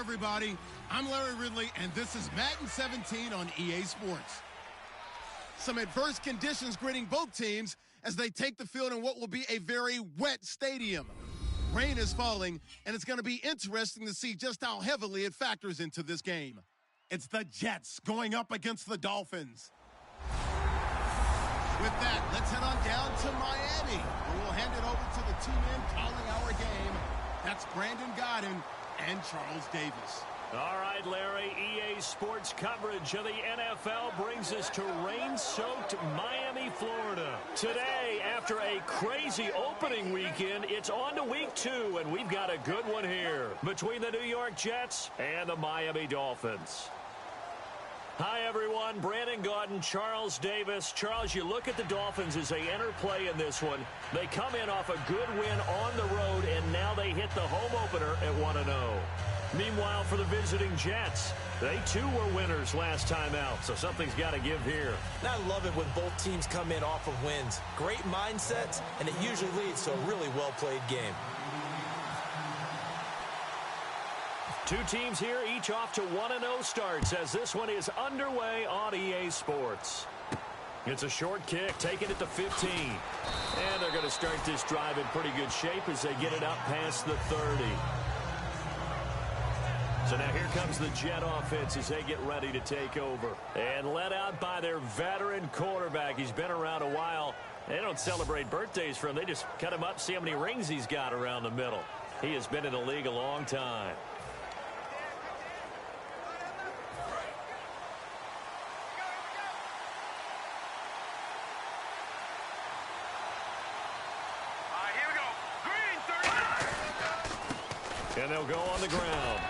everybody. I'm Larry Ridley, and this is Madden 17 on EA Sports. Some adverse conditions greeting both teams as they take the field in what will be a very wet stadium. Rain is falling, and it's going to be interesting to see just how heavily it factors into this game. It's the Jets going up against the Dolphins. With that, let's head on down to Miami, where we'll hand it over to the two men calling our game. That's Brandon Gaudin and Charles Davis. All right, Larry, EA Sports coverage of the NFL brings us to rain-soaked Miami, Florida. Today, after a crazy opening weekend, it's on to week 2, and we've got a good one here between the New York Jets and the Miami Dolphins. Hi, everyone. Brandon Gaudin, Charles Davis. Charles, you look at the Dolphins as they enter play in this one. They come in off a good win on the road, and now they hit the home opener at 1-0. Meanwhile, for the visiting Jets, they too were winners last time out, so something's got to give here. I love it when both teams come in off of wins. Great mindsets, and it usually leads to a really well-played game. Two teams here, each off to 1-0 starts as this one is underway on EA Sports. It's a short kick, taking it to 15. And they're going to start this drive in pretty good shape as they get it up past the 30. So now here comes the Jet offense as they get ready to take over. And led out by their veteran quarterback. He's been around a while. They don't celebrate birthdays for him. They just cut him up, see how many rings he's got around the middle. He has been in the league a long time. And they'll go on the ground.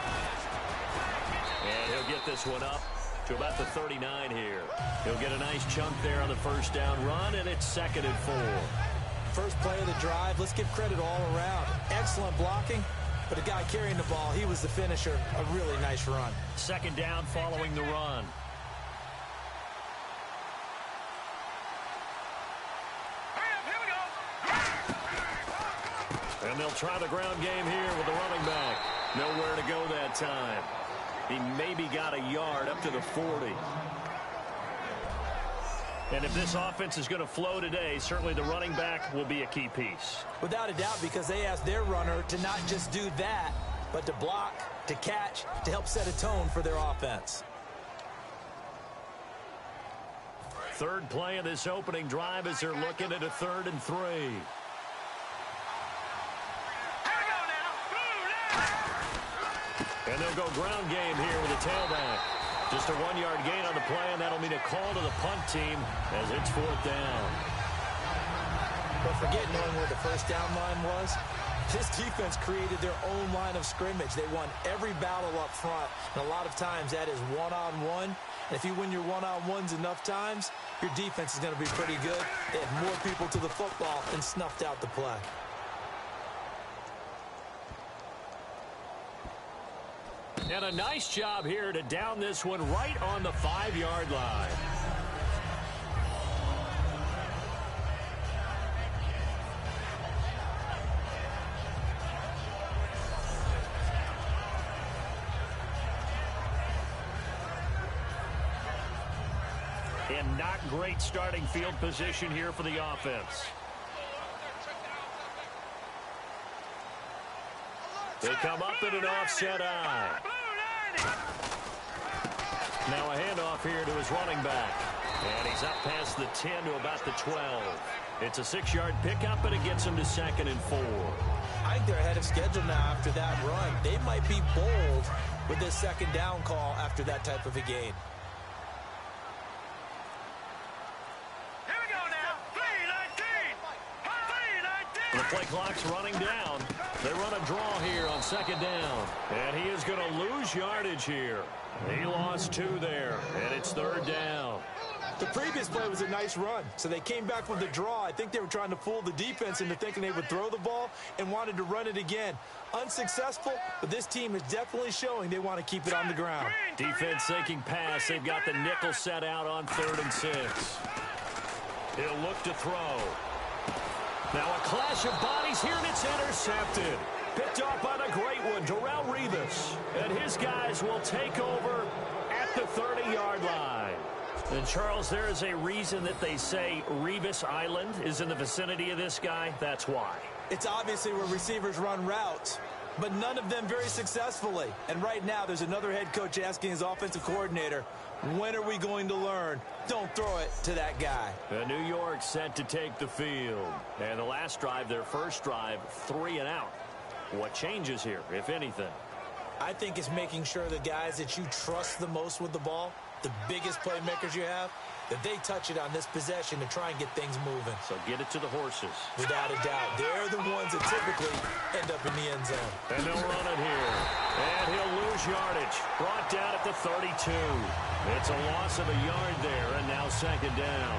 And he'll get this one up to about the 39 here. He'll get a nice chunk there on the first down run, and it's 2nd and 4. First play of the drive, let's give credit all around. Excellent blocking, but the guy carrying the ball, he was the finisher. A really nice run. 2nd down following the run. And they'll try the ground game here with the running back. Nowhere to go that time. He maybe got a yard up to the 40. And if this offense is going to flow today, certainly the running back will be a key piece. Without a doubt, because they asked their runner to not just do that, but to block, to catch, to help set a tone for their offense. Third play of this opening drive as they're looking at a 3rd and 3. And they'll go ground game here with a tailback. Just a 1-yard gain on the play, and that'll mean a call to the punt team as it's 4th down. But forget knowing where the first down line was. This defense created their own line of scrimmage. They won every battle up front, and a lot of times that is one-on-one. And if you win your one-on-ones enough times, your defense is going to be pretty good. They had more people to the football and snuffed out the play. And a nice job here to down this one right on the 5-yard line. And not great starting field position here for the offense. They come up in an offset eye. Now a handoff here to his running back. And he's up past the 10 to about the 12. It's a 6-yard pickup, and it gets him to 2nd and 4. I think they're ahead of schedule now after that run. They might be bold with this 2nd down call after that type of a gain. Here we go now. 3-19. The play clock's running down. They run a draw here on 2nd down. And he is going to lose yardage here. He lost 2 there, and it's 3rd down. The previous play was a nice run, so they came back with the draw. I think they were trying to fool the defense into thinking they would throw the ball and wanted to run it again. Unsuccessful, but this team is definitely showing they want to keep it on the ground. Defense thinking pass. They've got the nickel set out on 3rd and 6. He'll look to throw. Now a clash of bodies here, and it's intercepted. Picked off by the great one, Darrelle Revis. And his guys will take over at the 30-yard line. And, Charles, there is a reason that they say Revis Island is in the vicinity of this guy. That's why. It's obviously where receivers run routes, but none of them very successfully. And right now, there's another head coach asking his offensive coordinator, when are we going to learn? Don't throw it to that guy. And New York set to take the field. And the last drive, their first drive, 3 and out. What changes here, if anything? I think it's making sure the guys that you trust the most with the ball, the biggest playmakers you have, that they touch it on this possession to try and get things moving. So get it to the horses. Without a doubt. They're the ones that typically end up in the end zone. And they'll run it here. And he'll lose yardage. Brought down at the 32. It's a loss of a yard there, and now second down.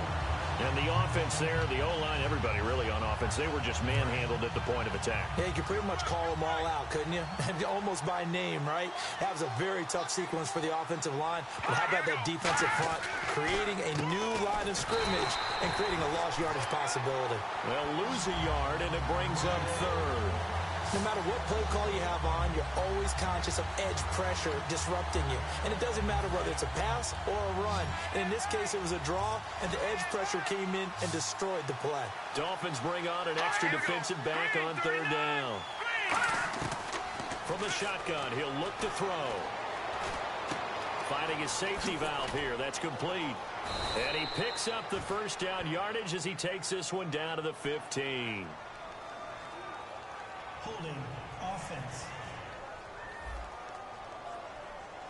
And the offense there, the O-line, everybody really on offense, they were just manhandled at the point of attack. Yeah, you could pretty much call them all out, couldn't you? Almost by name, right? That was a very tough sequence for the offensive line. But how about that defensive front creating a new line of scrimmage and creating a lost yardage possibility? They'll lose a yard, and it brings up third. No matter what play call you have on, you're always conscious of edge pressure disrupting you. And it doesn't matter whether it's a pass or a run. And in this case, it was a draw, and the edge pressure came in and destroyed the play. Dolphins bring on an extra defensive back on third down. From the shotgun, he'll look to throw. Finding his safety valve here. That's complete. And he picks up the first down yardage as he takes this one down to the 15. Holding offense.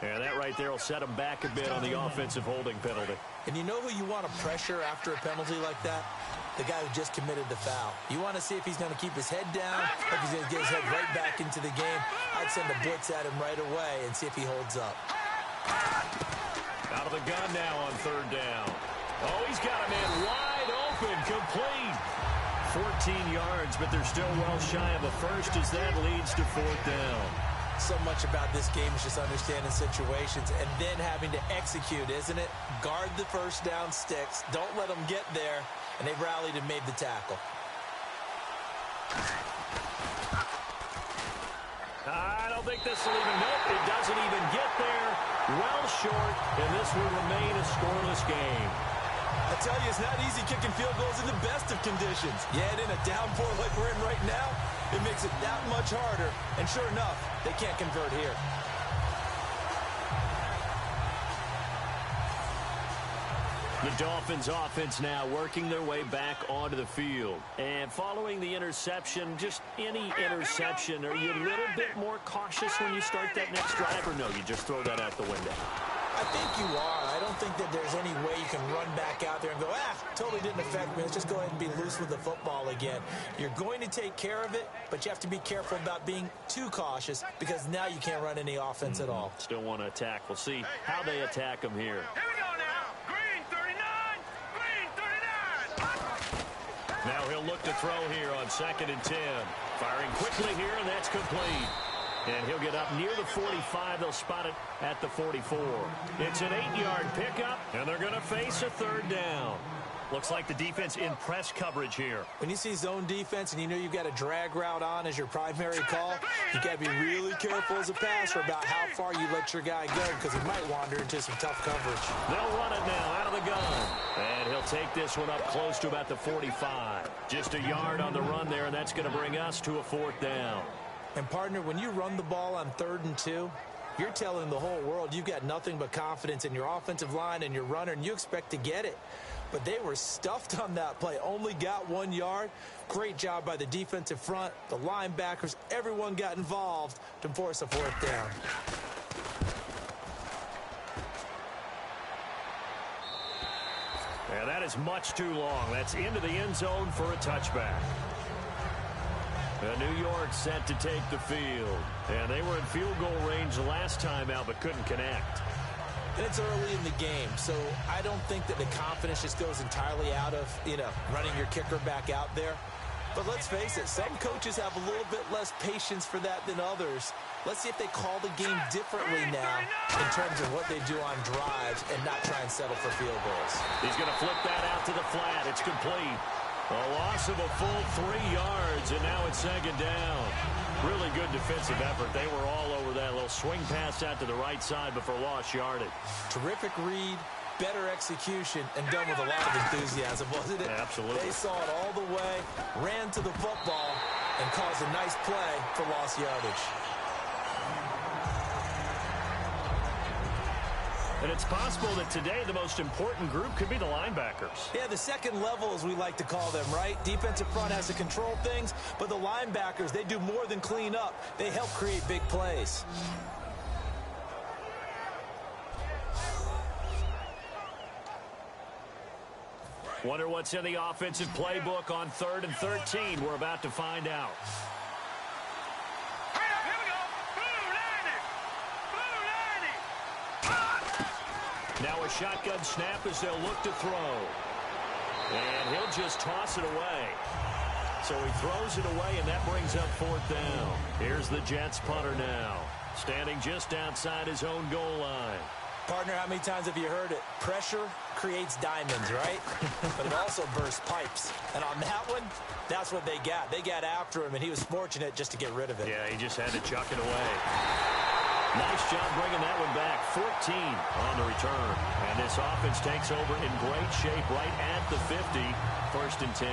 And that right there will set him back a bit on the offensive holding penalty. And you know who you want to pressure after a penalty like that? The guy who just committed the foul. You want to see if he's going to keep his head down, if he's going to get his head right back into the game. I'd send a blitz at him right away and see if he holds up. Out of the gun now on third down. Oh, he's got a man wide open, complete. 14 yards, but they're still well shy of a first as that leads to fourth down. So much about this game is just understanding situations and then having to execute, isn't it? Guard the first down sticks. Don't let them get there. And they rallied and made the tackle. I don't think this will even, nope, it doesn't even get there. Well short, and this will remain a scoreless game. I tell you, it's not easy kicking field goals in the best of conditions. Yet in a downpour like we're in right now, it makes it that much harder. And sure enough, they can't convert here. The Dolphins offense now working their way back onto the field. And following the interception, just any interception, are you a little bit more cautious when you start that next drive, or no, you just throw that out the window? I think you are. I don't think that there's any way you can run back out there and go, totally didn't affect me. Let's just go ahead and be loose with the football again. You're going to take care of it, but you have to be careful about being too cautious because now you can't run any offense at all. Still want to attack. We'll see how they attack them here. Here we go now. Green 39. Green 39. Now he'll look to throw here on 2nd and 10. Firing quickly here, and that's complete. And he'll get up near the 45. They'll spot it at the 44. It's an 8-yard pickup, and they're going to face a third down. Looks like the defense in press coverage here. When you see zone defense and you know you've got a drag route on as your primary call, you got to be really careful as a passer about how far you let your guy go because he might wander into some tough coverage. They'll run it now out of the gun. And he'll take this one up close to about the 45. Just a yard on the run there, and that's going to bring us to a fourth down. And, partner, when you run the ball on 3rd and 2, you're telling the whole world you've got nothing but confidence in your offensive line and your runner, and you expect to get it. But they were stuffed on that play, only got 1 yard. Great job by the defensive front, the linebackers, everyone got involved to force a fourth down. Yeah, that is much too long. That's into the end zone for a touchback. New York set to take the field. And they were in field goal range the last time out but couldn't connect. And it's early in the game, so I don't think that the confidence just goes entirely out of, running your kicker back out there. But let's face it, some coaches have a little bit less patience for that than others. Let's see if they call the game differently now in terms of what they do on drives and not try and settle for field goals. He's going to flip that out to the flat. It's complete. A loss of a full 3 yards, and now it's 2nd down. Really good defensive effort. They were all over that little swing pass out to the right side before lost yardage. Terrific read, better execution, and done with a lot of enthusiasm, wasn't it? Absolutely. They saw it all the way, ran to the football, and caused a nice play for lost yardage. And it's possible that today the most important group could be the linebackers. Yeah, the second level, as we like to call them, right? Defensive front has to control things, but the linebackers, they do more than clean up. They help create big plays. Wonder what's in the offensive playbook on 3rd and 13. We're about to find out. Here we go. Blue 90. Now a shotgun snap as they'll look to throw. And he'll just toss it away. So he throws it away, and that brings up 4th down. Here's the Jets punter now, standing just outside his own goal line. Partner, how many times have you heard it? Pressure creates diamonds, right? But it also bursts pipes. And on that one, that's what they got. They got after him, and he was fortunate just to get rid of it. Yeah, he just had to chuck it away. Nice job bringing that one back. 14 on the return. And this offense takes over in great shape right at the 50. 1st and 10.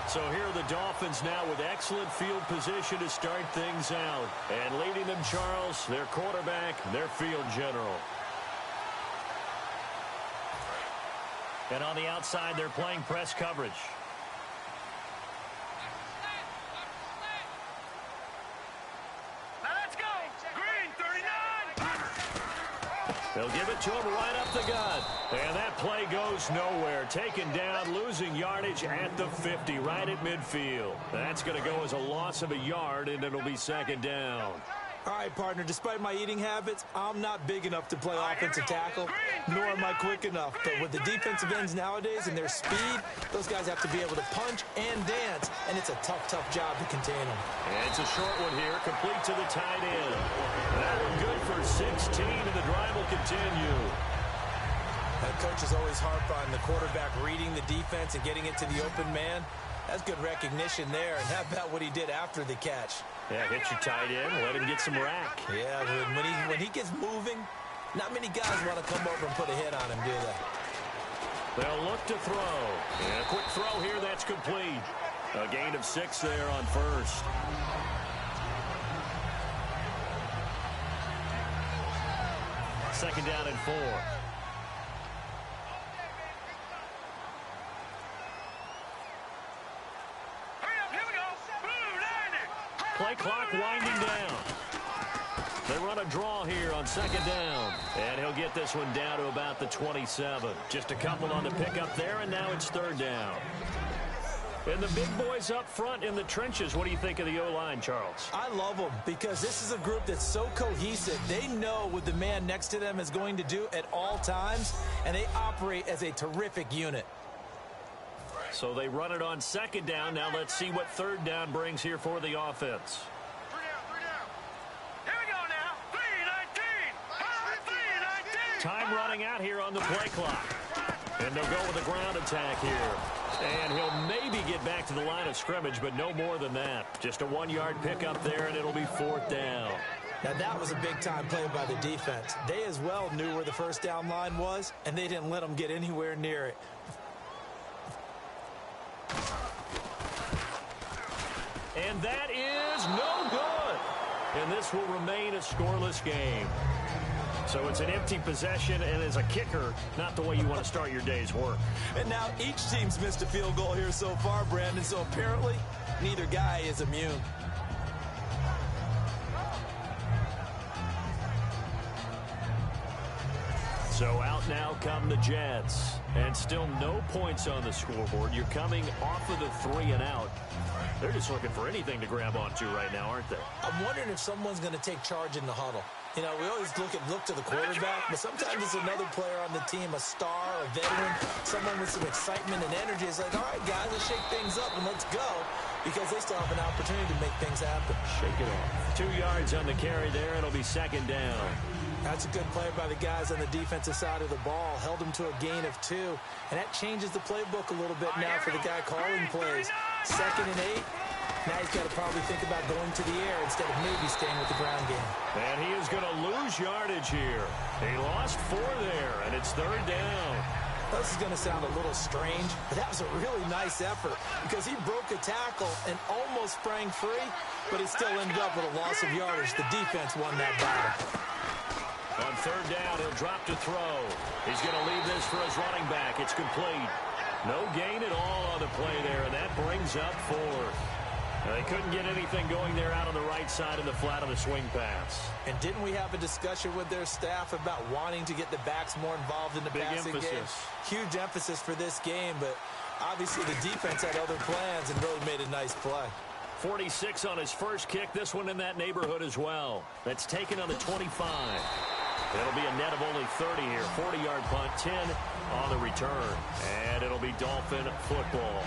So here are the Dolphins now with excellent field position to start things out. And leading them, Charles, their quarterback, their field general. And on the outside, they're playing press coverage. Now let's go. Green 39. They'll give it to him right up the gut. And that play goes nowhere. Taken down, losing yardage at the 50, right at midfield. That's going to go as a loss of a yard, and it'll be 2nd down. All right, partner, despite my eating habits, I'm not big enough to play offensive tackle, nor am I quick enough. But with the defensive ends nowadays and their speed, those guys have to be able to punch and dance, and it's a tough, tough job to contain them. And it's a short one here, complete to the tight end. That one good for 16, and the drive will continue. That coach is always harp on the quarterback reading the defense and getting it to the open man. That's good recognition there. And how about what he did after the catch? Yeah, hit your tight end, let him get some rack. Yeah, when he gets moving, not many guys want to come over and put a hit on him, do they? They'll look to throw. And a quick throw here, that's complete. A gain of 6 there on 1st. Second down and 4. Play clock winding down. They run a draw here on 2nd down. And he'll get this one down to about the 27. Just a couple on the pickup there, and now it's 3rd down. And the big boys up front in the trenches. What do you think of the O-line, Charles? I love them because this is a group that's so cohesive. They know what the man next to them is going to do at all times, and they operate as a terrific unit. So they run it on 2nd down. Now let's see what 3rd down brings here for the offense. 3 down. Here we go now. 3-19. 3-19. Time running out here on the play clock. And they'll go with a ground attack here. And he'll maybe get back to the line of scrimmage, but no more than that. Just a 1-yard pickup there, and it'll be 4th down. Now, that was a big-time play by the defense. They as well knew where the 1st down line was, and they didn't let them get anywhere near it. And that is no good. And this will remain a scoreless game. So it's an empty possession, and as a kicker, not the way you want to start your day's work. And now each team's missed a field goal here so far, Brandon, so apparently neither guy is immune. So out now come the Jets. And still no points on the scoreboard. You're coming off of the 3 and out. They're just looking for anything to grab onto right now, aren't they? I'm wondering if someone's going to take charge in the huddle. You know, we always look to the quarterback, but sometimes it's another player on the team, a star, a veteran, someone with some excitement and energy. It's like, all right, guys, let's shake things up and let's go, because they still have an opportunity to make things happen. Shake it off. 2 yards on the carry there. It'll be 2nd down. That's a good play by the guys on the defensive side of the ball. Held them to a gain of 2, and that changes the playbook a little bit now for the guy calling plays. 2nd and 8. Now he's got to probably think about going to the air instead of maybe staying with the ground game. And he is going to lose yardage here. He lost 4 there, and it's 3rd down. This is going to sound a little strange, but that was a really nice effort because he broke a tackle and almost sprang free, but he still ended up with a loss of yardage. The defense won that battle. On 3rd down, he'll drop to throw. He's going to leave this for his running back. It's complete. No gain at all on the play there, and that brings up 4th. They couldn't get anything going there out on the right side of the flat on the swing pass. And didn't we have a discussion with their staff about wanting to get the backs more involved in the passing game? Huge emphasis for this game, but obviously the defense had other plans and really made a nice play. 46 on his first kick. This one in that neighborhood as well. That's taken on the 25. It'll be a net of only 30 here. 40-yard punt, 10 on the return. And it'll be Dolphin football.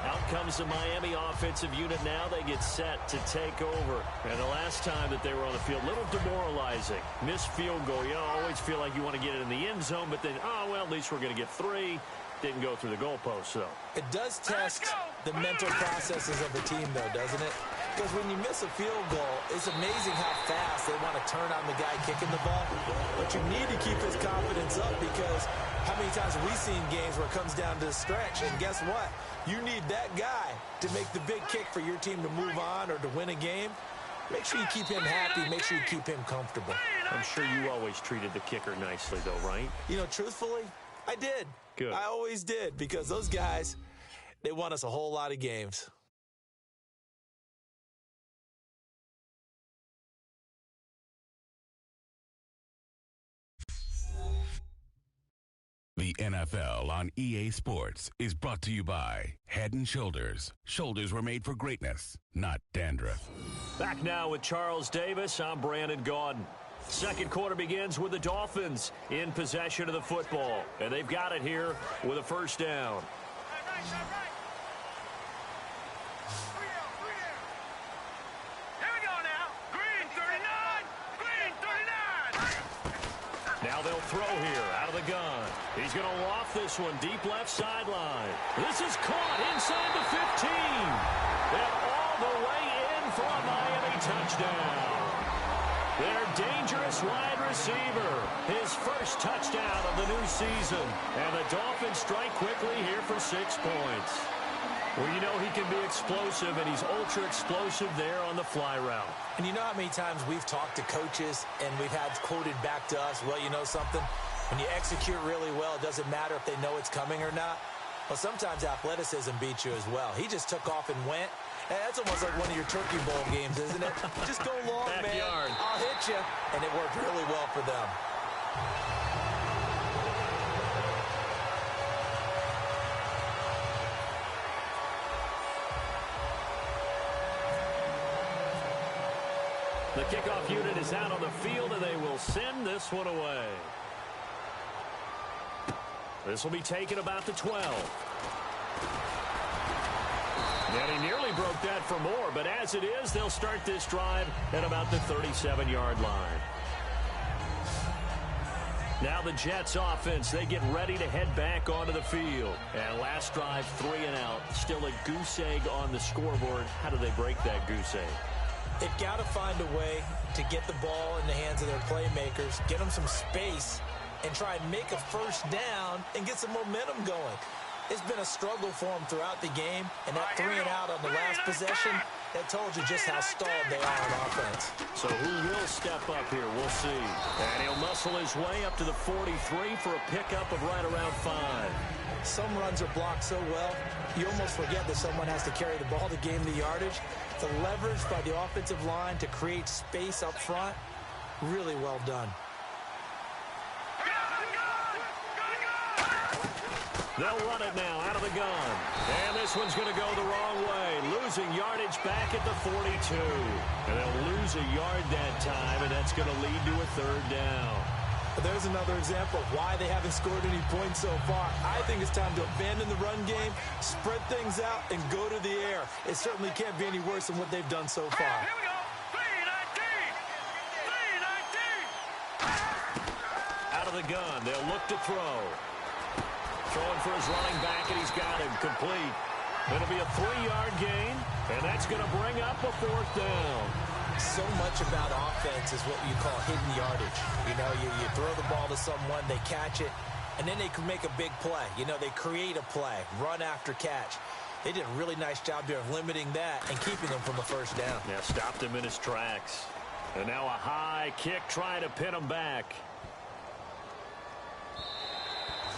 Out comes the Miami offensive unit now. They get set to take over. And the last time that they were on the field, a little demoralizing. Missed field goal. You always feel like you want to get it in the end zone, but then, oh, well, at least we're going to get 3. Didn't go through the goalpost, though. It does test the mental processes of a team, though, doesn't it? Because when you miss a field goal, it's amazing how fast they want to turn on the guy kicking the ball. But you need to keep his confidence up because how many times have we seen games where it comes down to the stretch? And guess what? You need that guy to make the big kick for your team to move on or to win a game. Make sure you keep him happy. Make sure you keep him comfortable. I'm sure you always treated the kicker nicely, though, right? You know, truthfully, I did. Good. I always did because those guys, they won us a whole lot of games. The NFL on EA Sports is brought to you by Head & Shoulders. Shoulders were made for greatness, not dandruff. Back now with Charles Davis. I'm Brandon Gaudin. Second quarter begins with the Dolphins in possession of the football. And they've got it here with a first down. Here we go now. Green 39. Green 39. Now they'll throw here out of the gun. He's going to loft this one deep left sideline. This is caught inside the 15. And all the way in for a Miami touchdown. Their dangerous wide receiver. His first touchdown of the new season. And the Dolphins strike quickly here for 6 points. Well, you know he can be explosive, and he's ultra-explosive there on the fly route. And you know how many times we've talked to coaches and we've had quoted back to us, well, you know something? When you execute really well, it doesn't matter if they know it's coming or not. Well, sometimes athleticism beats you as well. He just took off and went. And that's almost like one of your Turkey Bowl games, isn't it? Just go long, Backyard. man. I'll hit you. And it worked really well for them. The kickoff unit is out on the field, and they will send this one away. This will be taken about the 12. And he nearly broke that for more, but as it is, they'll start this drive at about the 37-yard line. Now the Jets offense, they get ready to head back onto the field. And last drive, 3 and out. Still a goose egg on the scoreboard. How do they break that goose egg? They've got to find a way to get the ball in the hands of their playmakers, get them some space, and try and make a first down and get some momentum going. It's been a struggle for them throughout the game, and that 3 and out on the last possession, that told you just how stalled they are on offense. So who will step up here? We'll see. And he'll muscle his way up to the 43 for a pickup of right around 5. Some runs are blocked so well, you almost forget that someone has to carry the ball to gain the yardage. The leverage by the offensive line to create space up front, really well done. They'll run it now out of the gun. And this one's going to go the wrong way. Losing yardage back at the 42. And they'll lose a yard that time, and that's going to lead to a 3rd down. There's another example of why they haven't scored any points so far. I think it's time to abandon the run game, spread things out, and go to the air. It certainly can't be any worse than what they've done so far. Here we go. 3-19. 3-19. Out of the gun, they'll look to throw. Throwing for his running back, and he's got him complete. It'll be a 3-yard gain, and that's going to bring up a 4th down. So much about offense is what you call hidden yardage. You know, you throw the ball to someone, they catch it, and then they can make a big play. You know, they create a play, run after catch. They did a really nice job there of limiting that and keeping him from a first down. Yeah, stopped him in his tracks. And now a high kick trying to pin him back.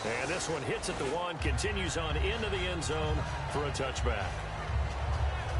And this one hits at the 1, continues on into the end zone for a touchback.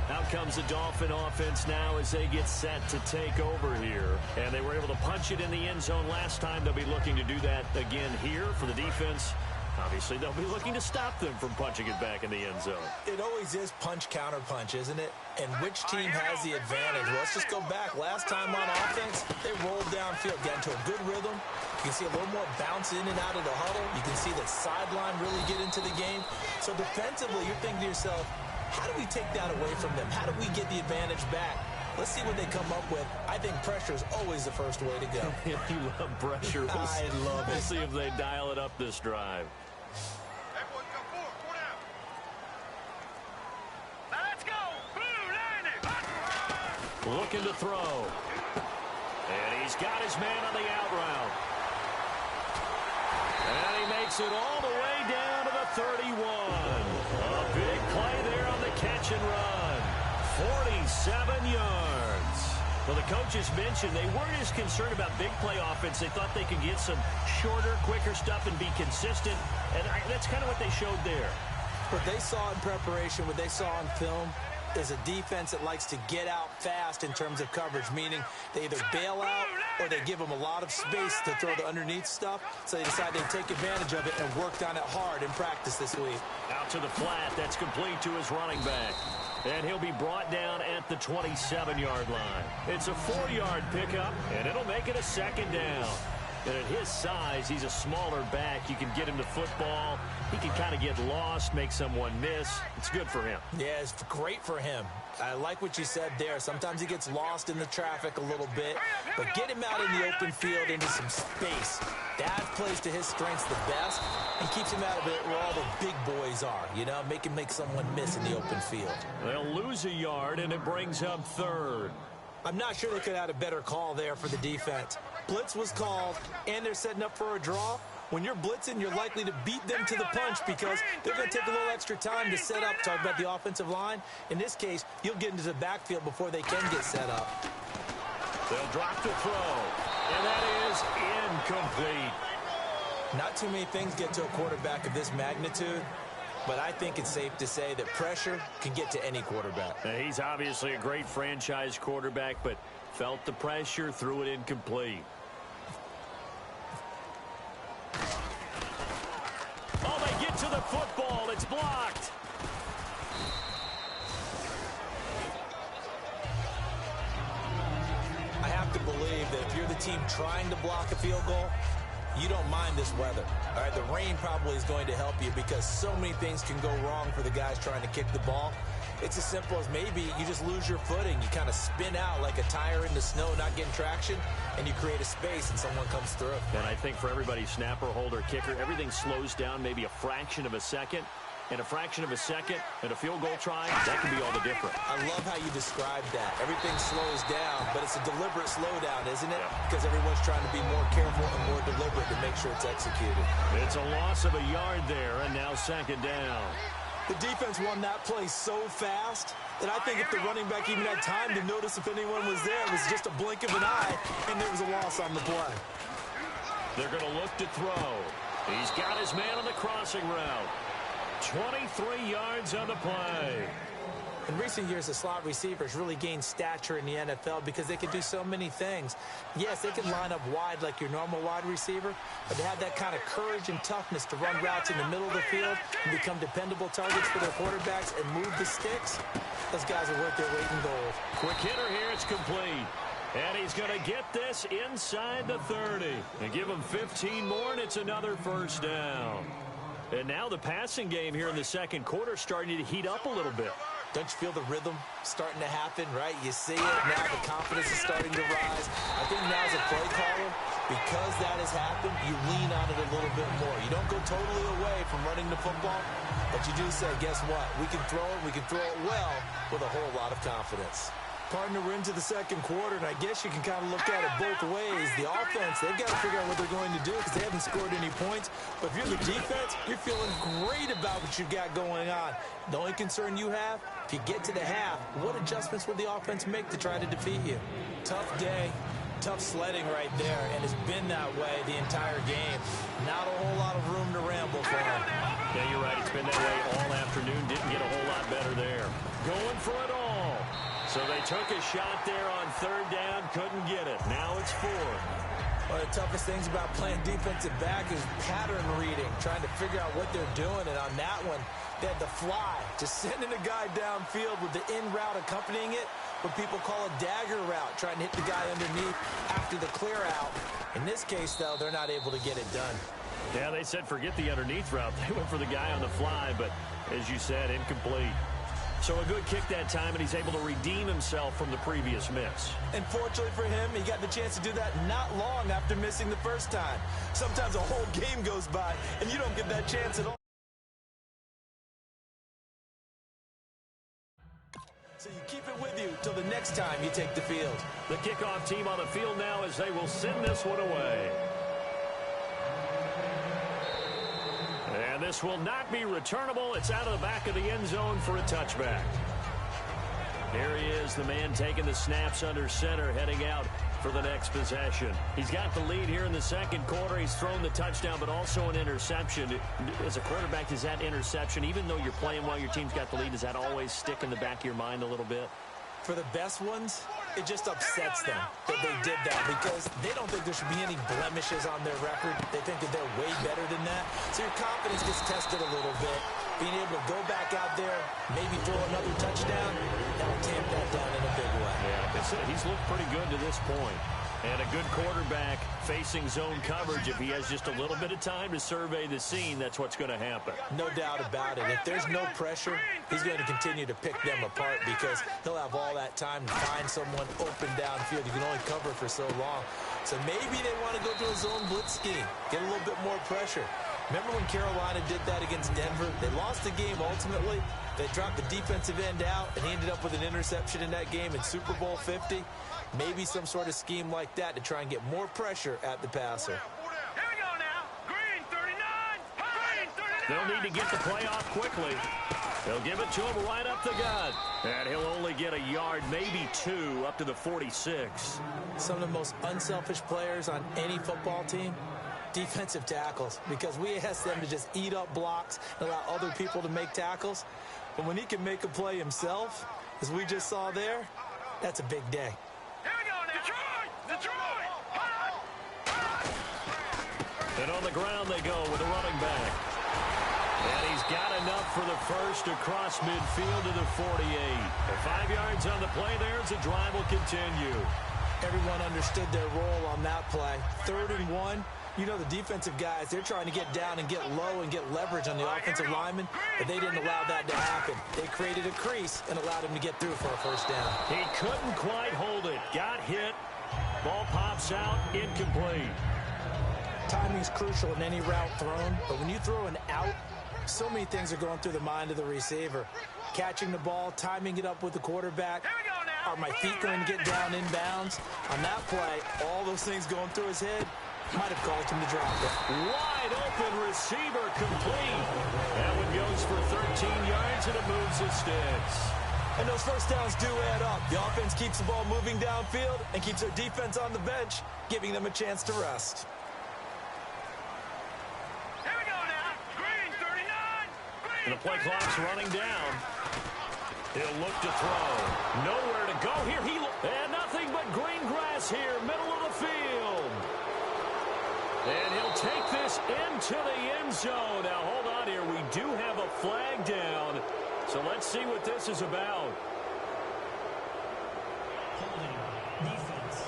Out comes the Dolphin offense now as they get set to take over here. And they were able to punch it in the end zone last time. They'll be looking to do that again here for the defense. Obviously, they'll be looking to stop them from punching it back in the end zone. It always is punch-counter-punch, isn't it? And which team has the advantage? Well, let's just go back. Last time on offense, they rolled downfield, got into a good rhythm. You can see a little more bounce in and out of the huddle. You can see the sideline really get into the game. So defensively, you're thinking to yourself, how do we take that away from them? How do we get the advantage back? Let's see what they come up with. I think pressure is always the first way to go. If you love pressure, I love it. We'll see if they dial it up this drive. Looking to throw. And he's got his man on the out route. And he makes it all the way down to the 31. A big play there on the catch and run. 47 yards. Well, the coaches mentioned they weren't as concerned about big play offense. They thought they could get some shorter, quicker stuff and be consistent. And that's kind of what they showed there. What they saw in preparation, what they saw on film, is a defense that likes to get out fast in terms of coverage, meaning they either bail out or they give them a lot of space to throw the underneath stuff, so they decide they'd take advantage of it and worked on it hard in practice this week. Out to the flat, that's complete to his running back. And he'll be brought down at the 27-yard line. It's a 4-yard pickup, and it'll make it a 2nd down. And at his size, he's a smaller back. You can get him to football. He can kind of get lost, make someone miss. It's good for him. Yeah, it's great for him. I like what you said there. Sometimes he gets lost in the traffic a little bit, but get him out in the open field into some space. That plays to his strengths the best and keeps him out of it where all the big boys are, you know, make him make someone miss in the open field. They'll lose a yard, and it brings up 3rd. I'm not sure they could have had a better call there for the defense. Blitz was called, and they're setting up for a draw. When you're blitzing, you're likely to beat them to the punch because they're going to take a little extra time to set up. Talk about the offensive line. In this case, you'll get into the backfield before they can get set up. They'll drop the throw, and that is incomplete. Not too many things get to a quarterback of this magnitude, but I think it's safe to say that pressure can get to any quarterback. Now, he's obviously a great franchise quarterback, but felt the pressure, threw it incomplete. Oh, they get to the football. It's blocked. I have to believe that if you're the team trying to block a field goal, you don't mind this weather. All right, the rain probably is going to help you because so many things can go wrong for the guys trying to kick the ball. It's as simple as maybe you just lose your footing. You kind of spin out like a tire in the snow, not getting traction, and you create a space and someone comes through. And I think for everybody, snapper, holder, kicker, everything slows down maybe a fraction of a second. And a fraction of a second and a field goal try, that can be all the difference. I love how you described that. Everything slows down, but it's a deliberate slowdown, isn't it? Yeah. Because everyone's trying to be more careful and more deliberate to make sure it's executed. It's a loss of a yard there, and now 2nd down. The defense won that play so fast that I think if the running back even had time to notice if anyone was there, it was just a blink of an eye, and there was a loss on the play. They're going to look to throw. He's got his man on the crossing route. 23 yards on the play. In recent years, the slot receivers really gained stature in the NFL because they can do so many things. Yes, they can line up wide like your normal wide receiver, but they have that kind of courage and toughness to run routes in the middle of the field and become dependable targets for their quarterbacks and move the sticks. Those guys are worth their weight in gold. Quick hitter here, it's complete. And he's going to get this inside the 30 and give him 15 more, and it's another 1st down. And now the passing game here in the 2nd quarter starting to heat up a little bit. Don't you feel the rhythm starting to happen, right? You see it. Now the confidence is starting to rise. I think now as a play caller, Because that has happened, you lean on it a little bit more. You don't go totally away from running the football, but you do say, guess what? We can throw it well with a whole lot of confidence. Partner, we're into the second quarter, and I guess you can kind of look at it both ways. The offense, they've got to figure out what they're going to do because they haven't scored any points. But if you're the defense, you're feeling great about what you've got going on. The only concern you have, if you get to the half, what adjustments will the offense make to try to defeat you? Tough day. Tough sledding right there, and it's been that way the entire game. Not a whole lot of room to ramble for him. Yeah, you're right. It's been that way all afternoon. Didn't get a whole lot better there. Going for it all. So they took a shot there on third down, couldn't get it. Now it's fourth. One of the toughest things about playing defensive back is pattern reading, trying to figure out what they're doing. And on that one, they had the fly, just sending a guy downfield with the in route accompanying it, what people call a dagger route, trying to hit the guy underneath after the clear out. In this case, though, they're not able to get it done. Yeah, they said forget the underneath route. They went for the guy on the fly, but as you said, incomplete. So a good kick that time, and he's able to redeem himself from the previous miss. And fortunately for him, he got the chance to do that not long after missing the first time. Sometimes a whole game goes by, and you don't get that chance at all. So you keep it with you till the next time you take the field. The kickoff team on the field now as they will send this one away. And this will not be returnable. It's out of the back of the end zone for a touchback. There he is, the man taking the snaps under center, heading out for the next possession. He's got the lead here in the second quarter. He's thrown the touchdown, but also an interception. As a quarterback, is that interception, even though you're playing while your team's got the lead, does that always stick in the back of your mind a little bit? For the best ones, it just upsets them that they did that because they don't think there should be any blemishes on their record. They think that they're way better than that. So your confidence gets tested a little bit. Being able to go back out there, maybe throw another touchdown, that'll tamp that down in a big way. Yeah, he's looked pretty good to this point. And a good quarterback facing zone coverage, if he has just a little bit of time to survey the scene, that's what's going to happen. No doubt about it. If there's no pressure, he's going to continue to pick them apart because he'll have all that time to find someone open downfield. You can only cover for so long. So maybe they want to go to a zone blitz scheme, get a little bit more pressure. Remember when Carolina did that against Denver? They lost the game ultimately. They dropped the defensive end out, and he ended up with an interception in that game in Super Bowl 50. Maybe some sort of scheme like that to try and get more pressure at the passer. Here we go now. Green 39. Green 39. They'll need to get the play off quickly. They'll give it to him right up the gut. And he'll only get a yard, maybe two, up to the 46. Some of the most unselfish players on any football team, defensive tackles, because we ask them to just eat up blocks and allow other people to make tackles. But when he can make a play himself, as we just saw there, that's a big day. Here we go now. Detroit. And on the ground they go with a running back. And he's got enough for the first across midfield to the 48. 5 yards on the play there as the drive will continue. Everyone understood their role on that play. 3rd and 1. You know the defensive guys, they're trying to get down and get low and get leverage on the offensive lineman, but they didn't allow that to happen. They created a crease and allowed him to get through for a first down. He couldn't quite hold it. Got hit. Ball pops out. Incomplete. Timing's crucial in any route thrown, but when you throw an out, so many things are going through the mind of the receiver. Catching the ball, timing it up with the quarterback. Here we go now. Are my feet going to get down in bounds? On that play, all those things going through his head might have caused him to drop it. Wide open receiver complete. That one goes for 13 yards and it moves the sticks. And those first downs do add up. The offense keeps the ball moving downfield and keeps their defense on the bench, giving them a chance to rest. Here we go now. Green 39. And the play clock's running down. He'll look to throw. Nowhere to go here. And nothing but green grass here, middle of the field. And he'll take this into the end zone. Now, hold on here. We do have a flag down. So let's see what this is about. Holding. Defense.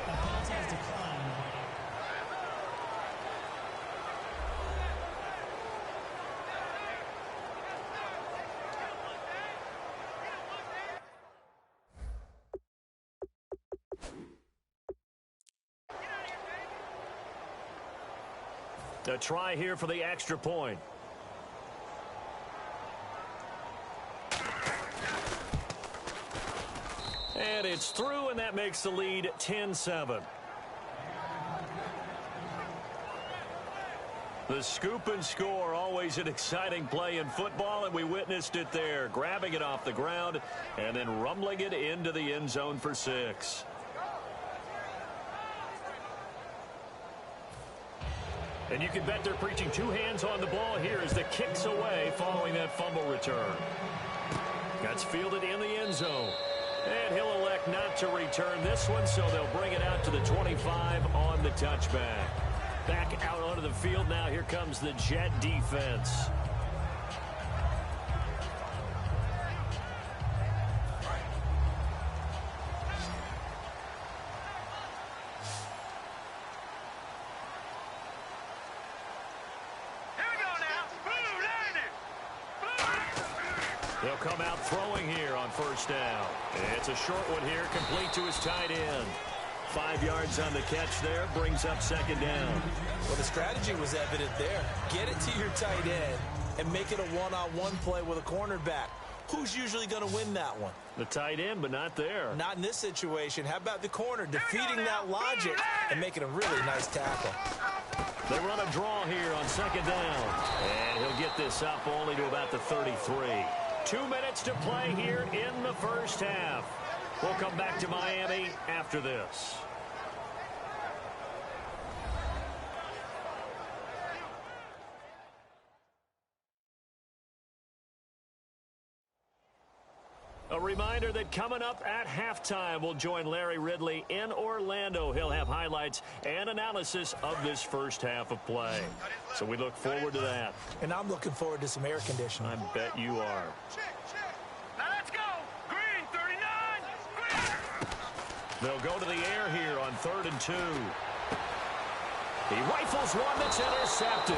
The penalty has declined. A try here for the extra point. And it's through, and that makes the lead 10-7. The scoop and score, always an exciting play in football, and we witnessed it there, grabbing it off the ground and then rumbling it into the end zone for 6. And you can bet they're preaching 2 hands on the ball here as the kick's away following that fumble return. That's fielded in the end zone. And he'll elect not to return this one, so they'll bring it out to the 25 on the touchback. Back out onto the field now. Here comes the Jet defense. Here we go now. Blue landing. They'll come out throwing here on first down. It's a short one here, complete to his tight end. 5 yards on the catch there, brings up second down. Well, the strategy was evident there. Get it to your tight end and make it a one-on-one play with a cornerback. Who's usually going to win that one? The tight end, but not there. Not in this situation. How about the corner defeating that logic and making a really nice tackle? They run a draw here on second down. And he'll get this up only to about the 33. 2 minutes to play here in the first half. We'll come back to Miami after this. A reminder that coming up at halftime, we'll join Larry Ridley in Orlando. He'll have highlights and analysis of this first half of play. So we look forward to that. And I'm looking forward to some air conditioning. I bet you are. Now let's go. Green 39. Green. They'll go to the air here on 3rd and 2. He rifles one that's intercepted.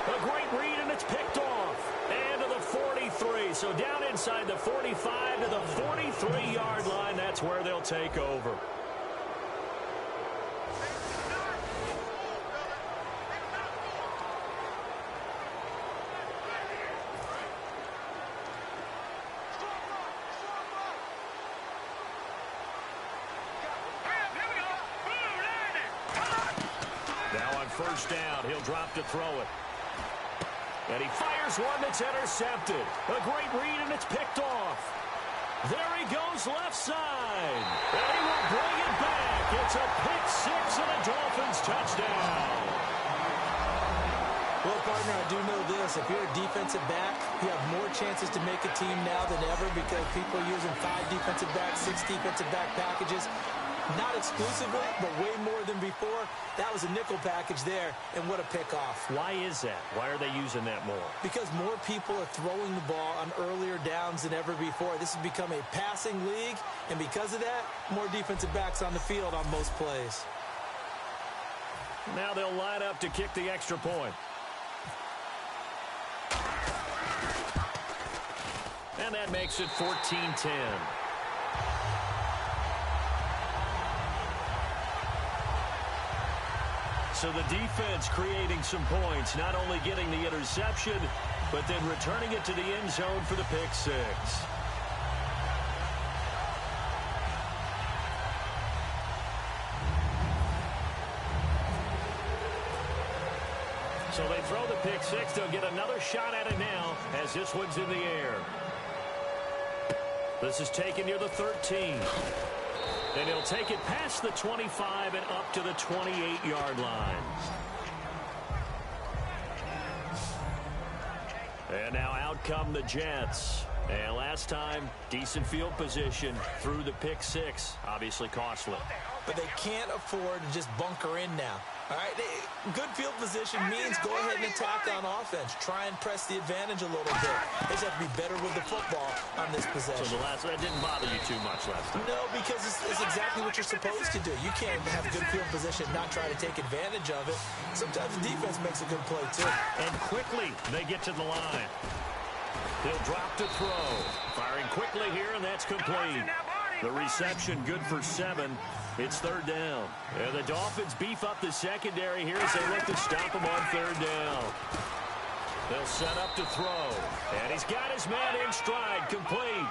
A great read, and it's picked off. And to the 43. So down inside the 45 to the 43-yard line. That's where they'll take over. Now on first down, he'll drop to throw it. And he fires one that's intercepted. A great read, and it's picked off. There he goes left side. And he will bring it back. It's a pick six and a Dolphins touchdown. Well, partner, I do know this. If you're a defensive back, you have more chances to make a team now than ever because people are using 5 defensive backs, 6 defensive back packages. Not exclusively, but way more than before. That was a nickel package there, and what a pickoff. Why is that? Why are they using that more? Because more people are throwing the ball on earlier downs than ever before. This has become a passing league, and because of that, more defensive backs on the field on most plays. Now they'll line up to kick the extra point. And that makes it 14-10. So the defense creating some points, not only getting the interception, but then returning it to the end zone for the pick six. So they throw the pick six. They'll get another shot at it now as this one's in the air. This is taken near the 13. And he'll take it past the 25 and up to the 28-yard line. And now out come the Jets. And last time, decent field position through the pick six. Obviously costly. But they can't afford to just bunker in now. All right, good field position means go ahead and attack on offense. Try and press the advantage a little bit. They just have to be better with the football on this possession. So that didn't bother you too much last time? No, because it's exactly what you're supposed to do. You can't have good field position and not try to take advantage of it. Sometimes the defense makes a good play, too. And quickly, they get to the line. He'll drop to throw. Firing quickly here, and that's complete. The reception good for 7. It's third down. And the Dolphins beef up the secondary here as they look to stop him on third down. They'll set up to throw. And he's got his man in stride, complete.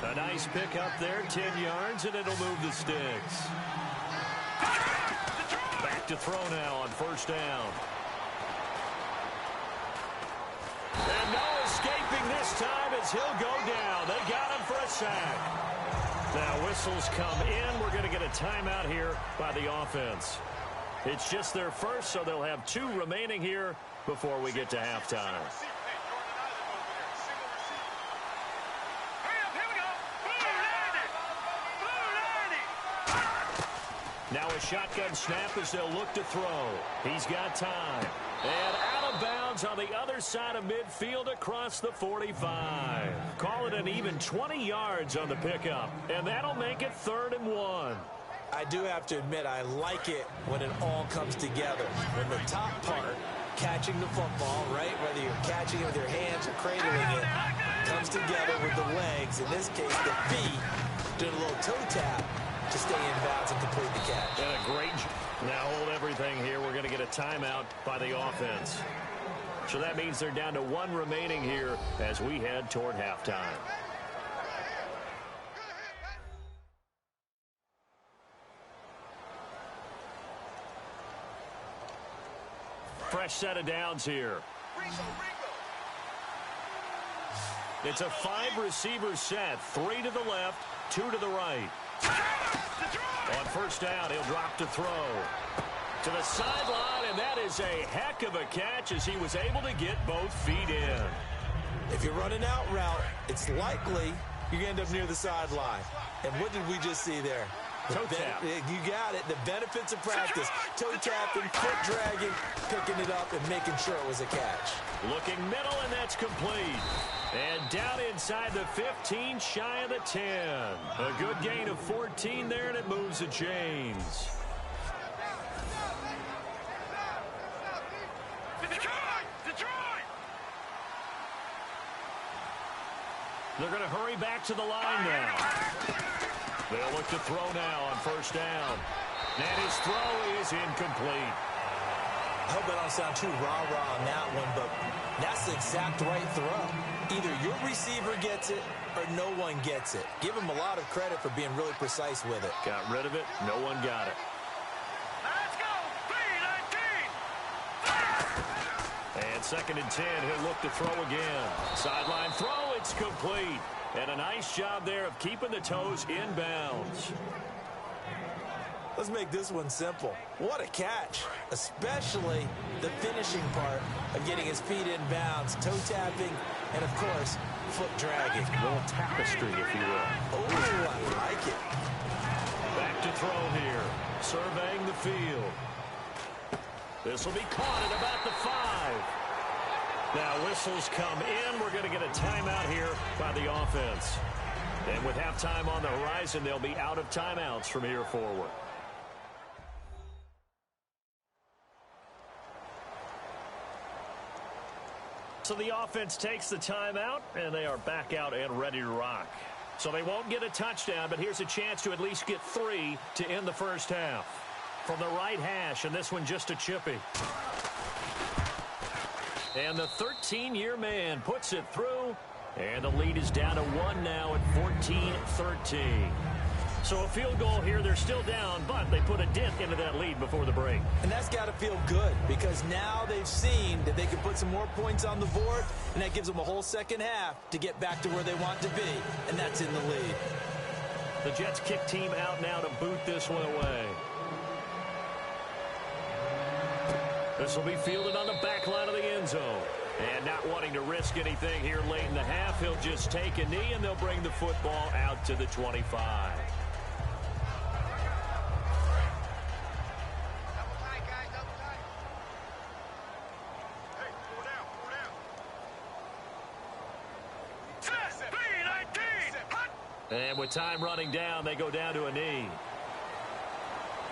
A nice pick up there, 10 yards, and it'll move the sticks. Back to throw now on first down. And no escaping this time as he'll go down. They got him for a sack. Now whistles come in. We're going to get a timeout here by the offense. It's just their first, so they'll have 2 remaining here before we get to halftime. Now a shotgun snap as they'll look to throw. He's got time. And out of bounds on the other side of midfield across the 45. Call it an even 20 yards on the pickup. And that'll make it 3rd and 1. I do have to admit, I like it when it all comes together. When the top part, catching the football, right, whether you're catching it with your hands or cradling it, comes together with the legs. In this case, the feet, doing a little toe tap to stay in bounds and complete the catch. And a great now hold everything here. We're going to get a timeout by the offense. So that means they're down to 1 remaining here as we head toward halftime. Fresh set of downs here. It's a 5-receiver set. 3 to the left, 2 to the right. On first down, he'll drop to throw. To the sideline, and that is a heck of a catch as he was able to get both feet in. If you're running out route, it's likely you're going to end up near the sideline. And what did we just see there? Toe tap. You got it. The benefits of practice. Toe tapping, foot dragging, picking it up, and making sure it was a catch. Looking middle, and that's complete. And down inside the 15, shy of the 10. A good gain of 14 there, and it moves the chains. They're going to hurry back to the line now. They'll look to throw now on first down. And his throw is incomplete. I hope I don't sound too rah-rah on that one, but that's the exact right throw. Either your receiver gets it or no one gets it. Give him a lot of credit for being really precise with it. Got rid of it. No one got it. Let's go. 3-19. And 2nd and 10. He'll look to throw again. Sideline throw. It's complete. And a nice job there of keeping the toes in bounds. Let's make this one simple. What a catch, especially the finishing part of getting his feet in bounds, toe tapping, and, of course, foot dragging. A little tapestry, if you will. Oh, I like it. Back to throw here. Surveying the field. This will be caught at about the 5. Now whistles come in. We're going to get a timeout here by the offense. And with halftime on the horizon, they'll be out of timeouts from here forward. So the offense takes the timeout, and they are back out and ready to rock. So they won't get a touchdown, but here's a chance to at least get 3 to end the first half. From the right hash, and this one just a chippy. And the 13-year man puts it through, and the lead is down to 1 now at 14-13. So a field goal here, they're still down, but they put a dent into that lead before the break. And that's got to feel good because now they've seen that they can put some more points on the board, and that gives them a whole second half to get back to where they want to be, and that's in the lead. The Jets kick team out now to boot this one away. This will be fielded on the back line of the end zone. And not wanting to risk anything here late in the half, he'll just take a knee, and they'll bring the football out to the 25. And with time running down, they go down to a knee.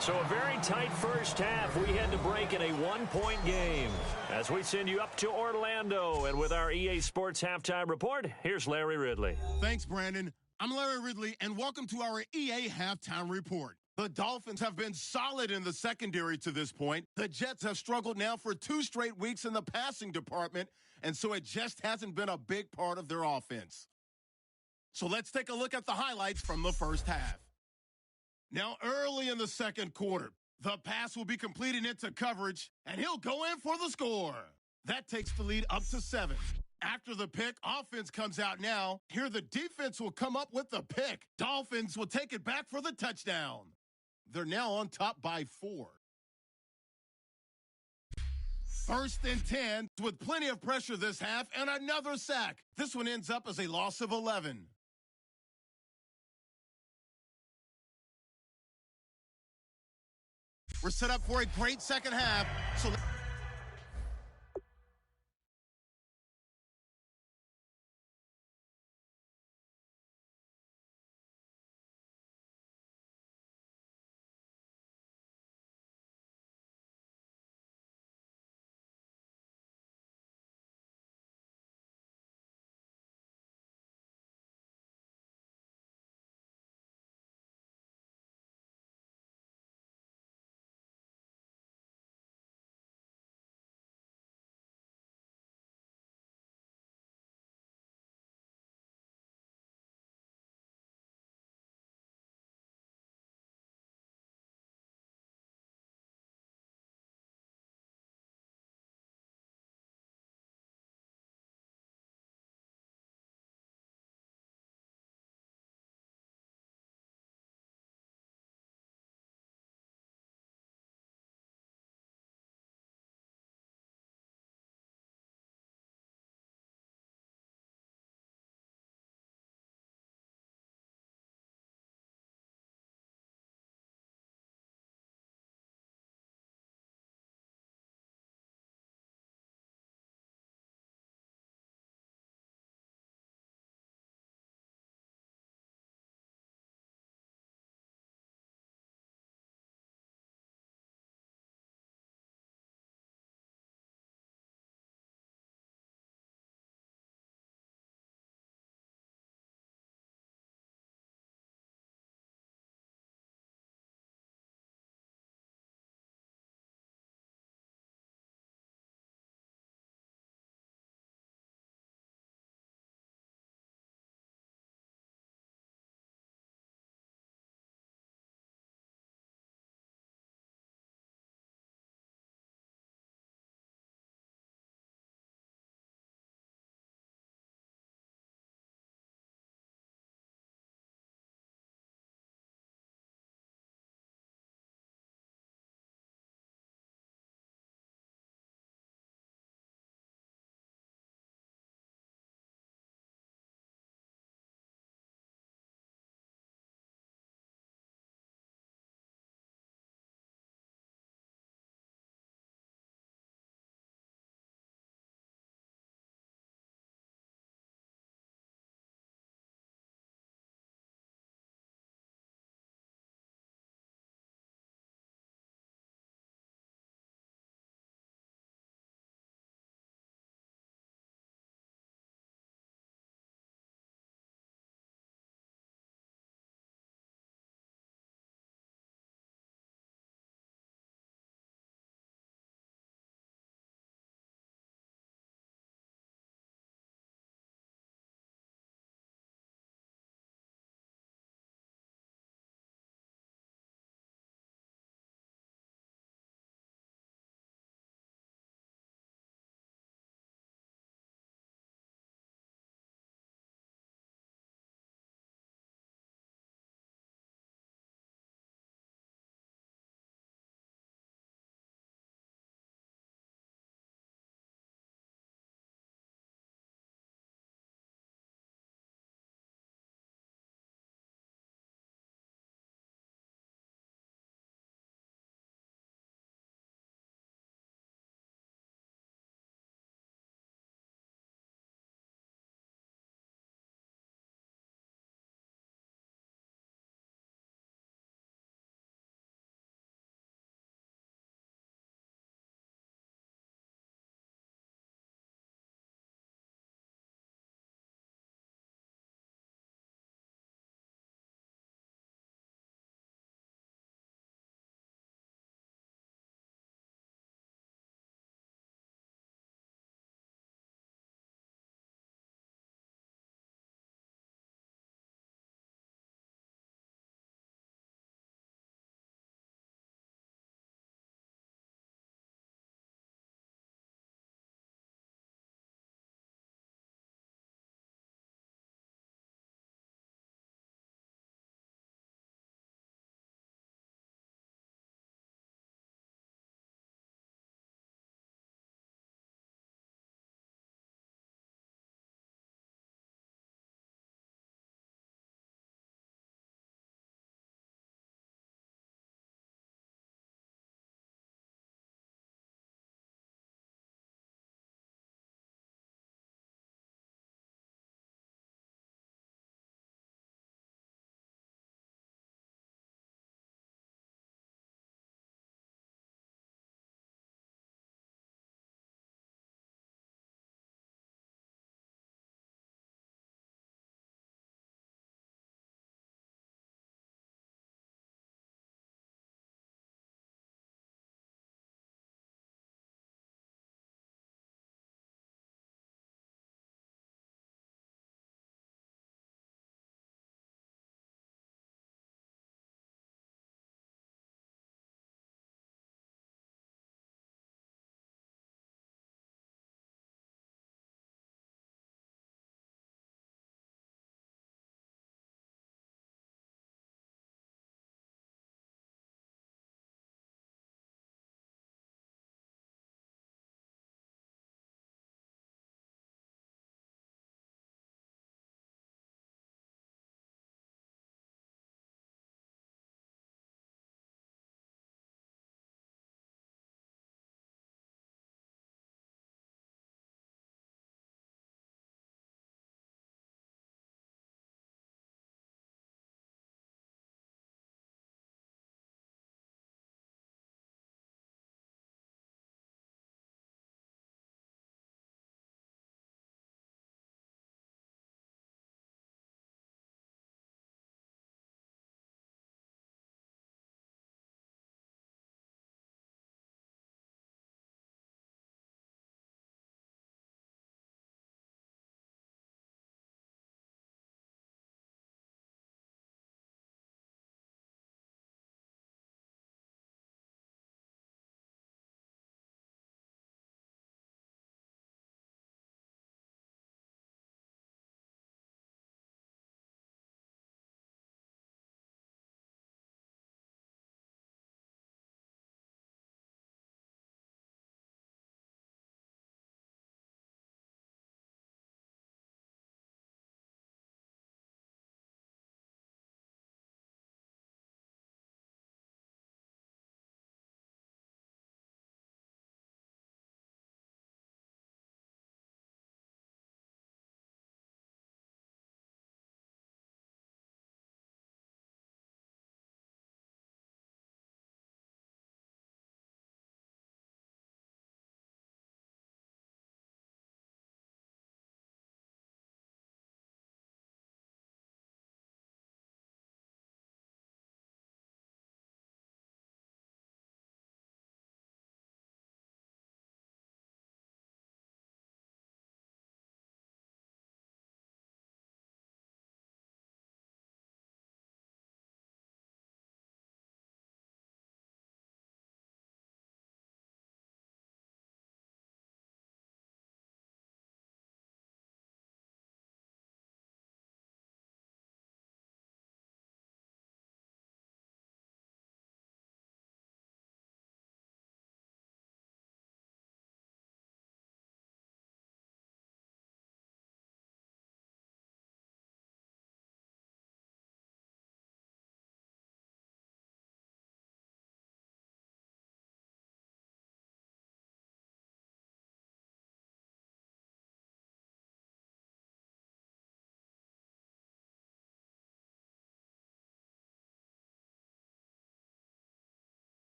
So a very tight first half. We had to break in a one-point game as we send you up to Orlando. And with our EA Sports Halftime Report, here's Larry Ridley. Thanks, Brandon. I'm Larry Ridley, and welcome to our EA Halftime Report. The Dolphins have been solid in the secondary to this point. The Jets have struggled now for 2 straight weeks in the passing department, and so it just hasn't been a big part of their offense. So let's take a look at the highlights from the first half. Now, early in the second quarter, the pass will be completed into coverage, and he'll go in for the score. That takes the lead up to 7. After the pick, offense comes out now. Here, the defense will come up with the pick. Dolphins will take it back for the touchdown. They're now on top by 4. First and 10 with plenty of pressure this half and another sack. This one ends up as a loss of 11. We're set up for a great second half. So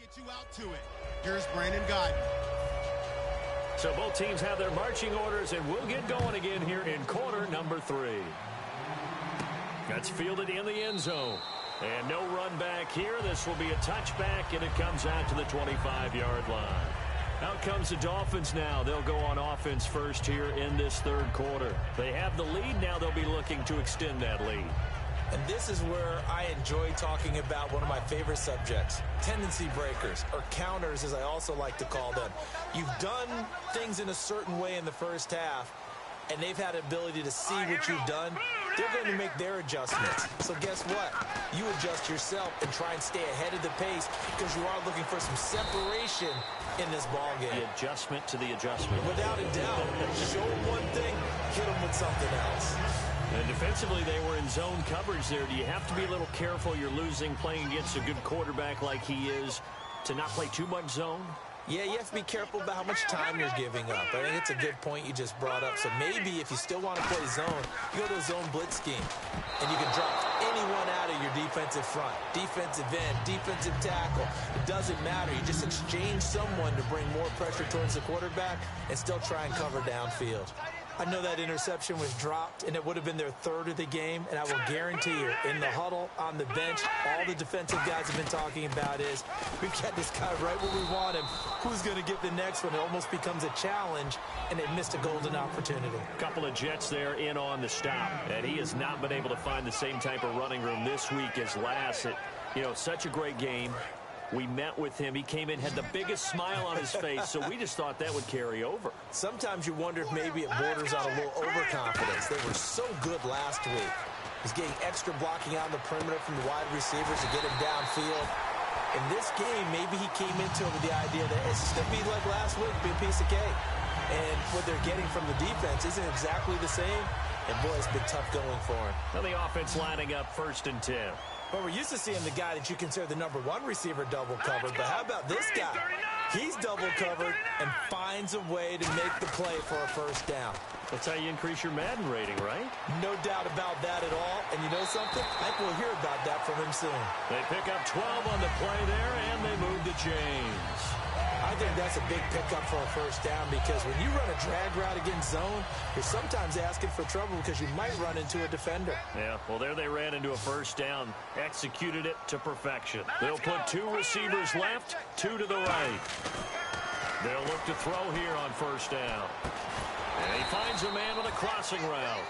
get you out to it. Here's Brandon Gaudin. So both teams have their marching orders, and we'll get going again here in quarter number 3. That's fielded in the end zone. And no run back here. This will be a touchback, and it comes out to the 25-yard line. Out comes the Dolphins now. They'll go on offense first here in this third quarter. They have the lead. Now they'll be looking to extend that lead. And this is where I enjoy talking about one of my favorite subjects, tendency breakers, or counters as I also like to call them. You've done things in a certain way in the first half, and they've had the ability to see what you've done. They're going to make their adjustments. So guess what? You adjust yourself and try and stay ahead of the pace because you are looking for some separation in this ball game. The adjustment to the adjustment. Without a doubt. Show them one thing, hit them with something else. And defensively, they were in zone coverage there. Do you have to be a little careful? You're losing, playing against a good quarterback like he is, to not play too much zone? Yeah, you have to be careful about how much time you're giving up. I think it's a good point you just brought up. So maybe if you still want to play zone, you go to a zone blitz scheme, and you can drop anyone out of your defensive front, defensive end, defensive tackle. It doesn't matter. You just exchange someone to bring more pressure towards the quarterback and still try and cover downfield. I know that interception was dropped, and it would have been their third of the game, and I will guarantee you, in the huddle, on the bench, all the defensive guys have been talking about is, we've got this guy right where we want him. Who's going to get the next one? It almost becomes a challenge, and they missed a golden opportunity. Couple of Jets there in on the stop, and he has not been able to find the same type of running room this week as last. Such a great game. We met with him. He came in, had the biggest smile on his face, so we just thought that would carry over. Sometimes you wonder if maybe it borders on a little overconfidence. They were so good last week. He's getting extra blocking out on the perimeter from the wide receivers to get him downfield. In this game, maybe he came into it with the idea that it's just going to be like last week, be a piece of cake. And what they're getting from the defense isn't exactly the same. And, boy, it's been tough going for him. Now the offense lining up 1st and 10. But we're used to seeing the guy that you consider the number 1 receiver double covered. But how about this guy? He's double covered and finds a way to make the play for a first down. That's how you increase your Madden rating, right? No doubt about that at all. And you know something? I think we'll hear about that from him soon. They pick up 12 on the play there, and they move to James. I think that's a big pickup for a first down because when you run a drag route against zone, you're sometimes asking for trouble because you might run into a defender. Yeah, well, there they ran into a first down, executed it to perfection. They'll put 2 receivers left, 2 to the right. They'll look to throw here on first down. And he finds a man with a crossing route.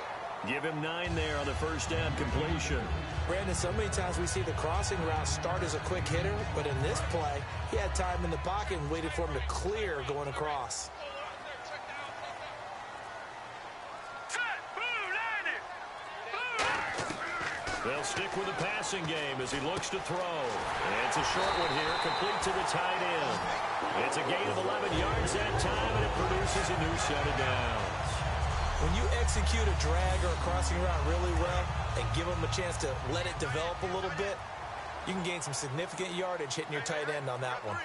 Give him 9 there on the first down completion. Brandon, so many times we see the crossing route start as a quick hitter, but in this play, he had time in the pocket and waited for him to clear going across. They'll stick with the passing game as he looks to throw. And it's a short one here, complete to the tight end. It's a gain of 11 yards that time, and it produces a new set of downs. When you execute a drag or a crossing route really well and give them a chance to let it develop a little bit, you can gain some significant yardage hitting your tight end on that one.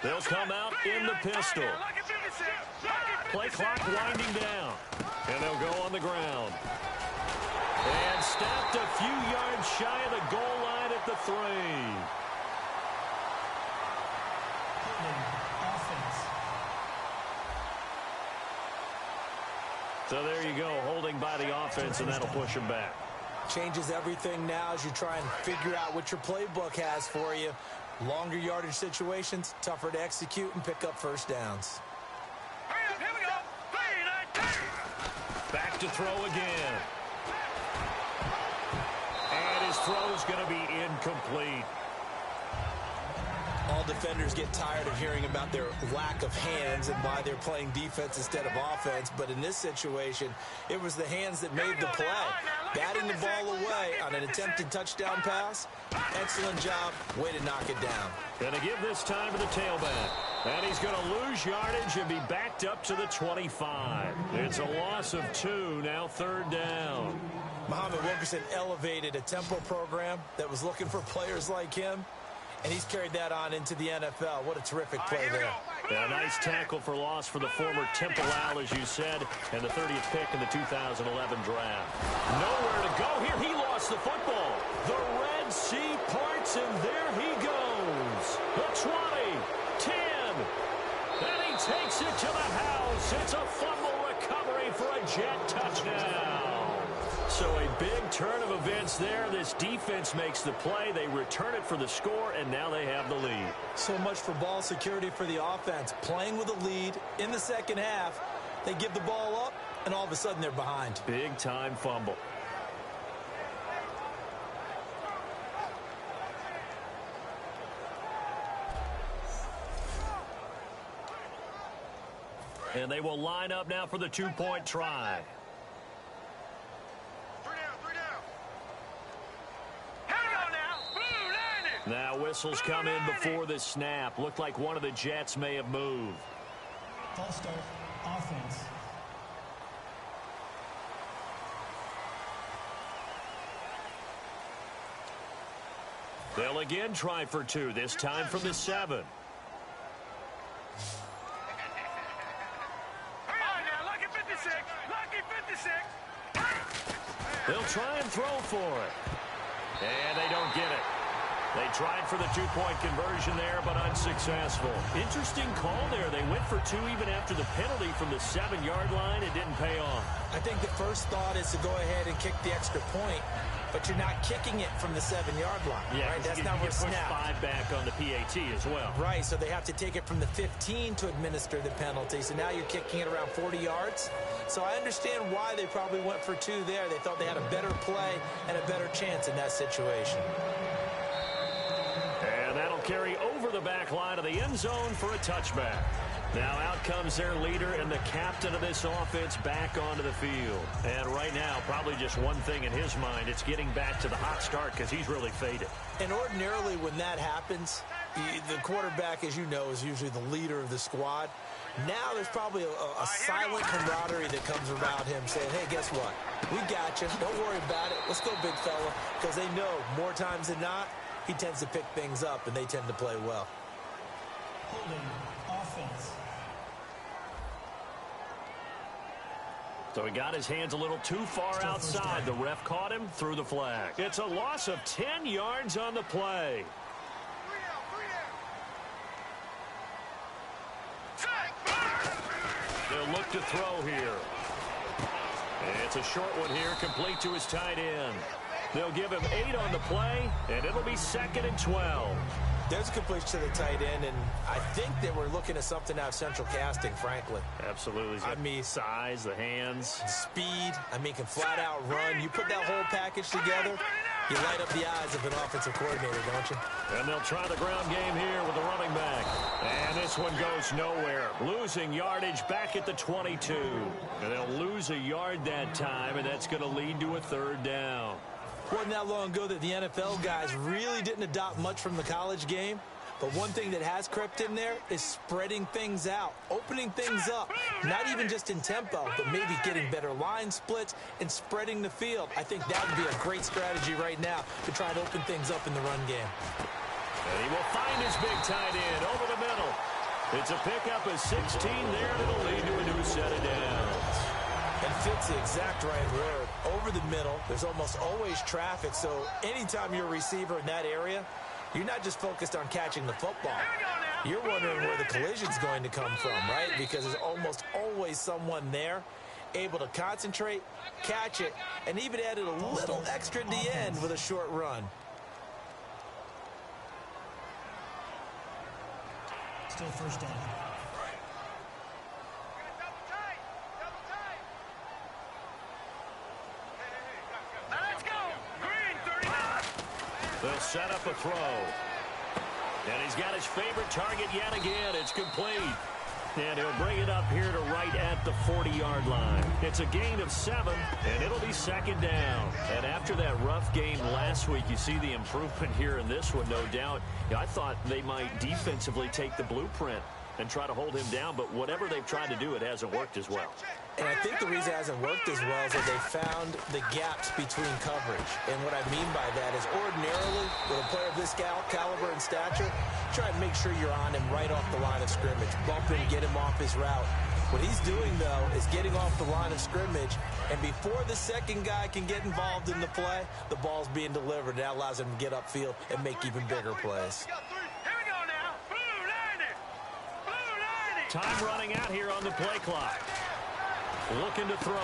They'll come out in the pistol. Play clock winding down. And they'll go on the ground. And stopped a few yards shy of the goal line at the 3. So there you go, holding by the offense, and that'll push him back. Changes everything now as you try and figure out what your playbook has for you. Longer yardage situations, tougher to execute and pick up first downs. Here we go. Back to throw again. And his throw is going to be incomplete. All defenders get tired of hearing about their lack of hands and why they're playing defense instead of offense. But in this situation, it was the hands that made the play. Batting the ball away on an attempted touchdown pass. Excellent job. Way to knock it down. Going to give this time to the tailback. And he's going to lose yardage and be backed up to the 25. It's a loss of 2, now 3rd down. Muhammad Wilkerson elevated a tempo program that was looking for players like him. And he's carried that on into the NFL. What a terrific play there. Yeah, nice tackle for loss for the former Temple Owl, as you said, and the 30th pick in the 2011 draft. Nowhere to go here. He lost the football. The Red Sea parts, and there he goes. The 20, 10, and he takes it to the house. It's a fumble recovery for a Jet touchdown. So a big turn of events there. This defense makes the play. They return it for the score, and now they have the lead. So much for ball security for the offense. Playing with a lead in the second half. They give the ball up, and all of a sudden they're behind. Big-time fumble. And they will line up now for the two-point try. Now whistles come in before the snap. Looked like one of the Jets may have moved. False start, offense. They'll again try for two, this time from the 7. They'll try and throw for it. And they don't get it. They tried for the two-point conversion there, but unsuccessful. Interesting call there. They went for two even after the penalty from the 7-yard line. It didn't pay off. I think the first thought is to go ahead and kick the extra point, but you're not kicking it from the 7-yard line. Yeah, right? That's not where where snap. 5 back on the PAT as well. Right, so they have to take it from the 15 to administer the penalty. So now you're kicking it around 40 yards. So I understand why they probably went for two there. They thought they had a better play and a better chance in that situation. And that'll carry over the back line of the end zone for a touchback. Now out comes their leader and the captain of this offense back onto the field. And right now, probably just one thing in his mind. It's getting back to the hot start because he's really faded. And ordinarily when that happens, the quarterback, as you know, is usually the leader of the squad. Now there's probably a silent camaraderie that comes around him saying, hey, guess what? We got you. Don't worry about it. Let's go, big fella. Because they know more times than not, he tends to pick things up, and they tend to play well. Holding offense. So he got his hands a little too far outside. The ref caught him, threw the flag. It's a loss of 10 yards on the play. They'll look to throw here. It's a short one here, complete to his tight end. They'll give him 8 on the play, and it'll be 2nd and 12. There's a completion to the tight end, and I think they were looking at something out of central casting, frankly. Absolutely. I mean, size, the hands. Speed, can flat out run. You put that whole package together, you light up the eyes of an offensive coordinator, don't you? And they'll try the ground game here with the running back. And this one goes nowhere. Losing yardage back at the 22. And they'll lose a yard that time, and that's going to lead to a 3rd down. Wasn't that long ago that the NFL guys really didn't adopt much from the college game. But one thing that has crept in there is spreading things out, opening things up, not even just in tempo, but maybe getting better line splits and spreading the field. I think that would be a great strategy right now to try to open things up in the run game. And he will find his big tight end over the middle. It's a pickup of 16 there, and it'll lead to a new set of downs. And fits the exact right word. Over the middle, there's almost always traffic, so anytime you're a receiver in that area, you're not just focused on catching the football. You're wondering where the collision's going to come from, right? Because there's almost always someone there able to concentrate, catch it, and even added a little extra at the end with a short run. Still 1st down. They'll set up a throw. And he's got his favorite target yet again. It's complete. And he'll bring it up here to right at the 40-yard line. It's a gain of 7, and it'll be 2nd down. And after that rough game last week, you see the improvement here in this one, no doubt. I thought they might defensively take the blueprint and try to hold him down, but whatever they've tried to do, it hasn't worked as well. And I think the reason it hasn't worked as well is that they found the gaps between coverage. And what I mean by that is ordinarily, with a player of this caliber and stature, try to make sure you're on him right off the line of scrimmage. Bump him, get him off his route. What he's doing, though, is getting off the line of scrimmage, and before the second guy can get involved in the play, the ball's being delivered. That allows him to get upfield and make even bigger plays. Here we go now. Time running out here on the play clock. Looking to throw.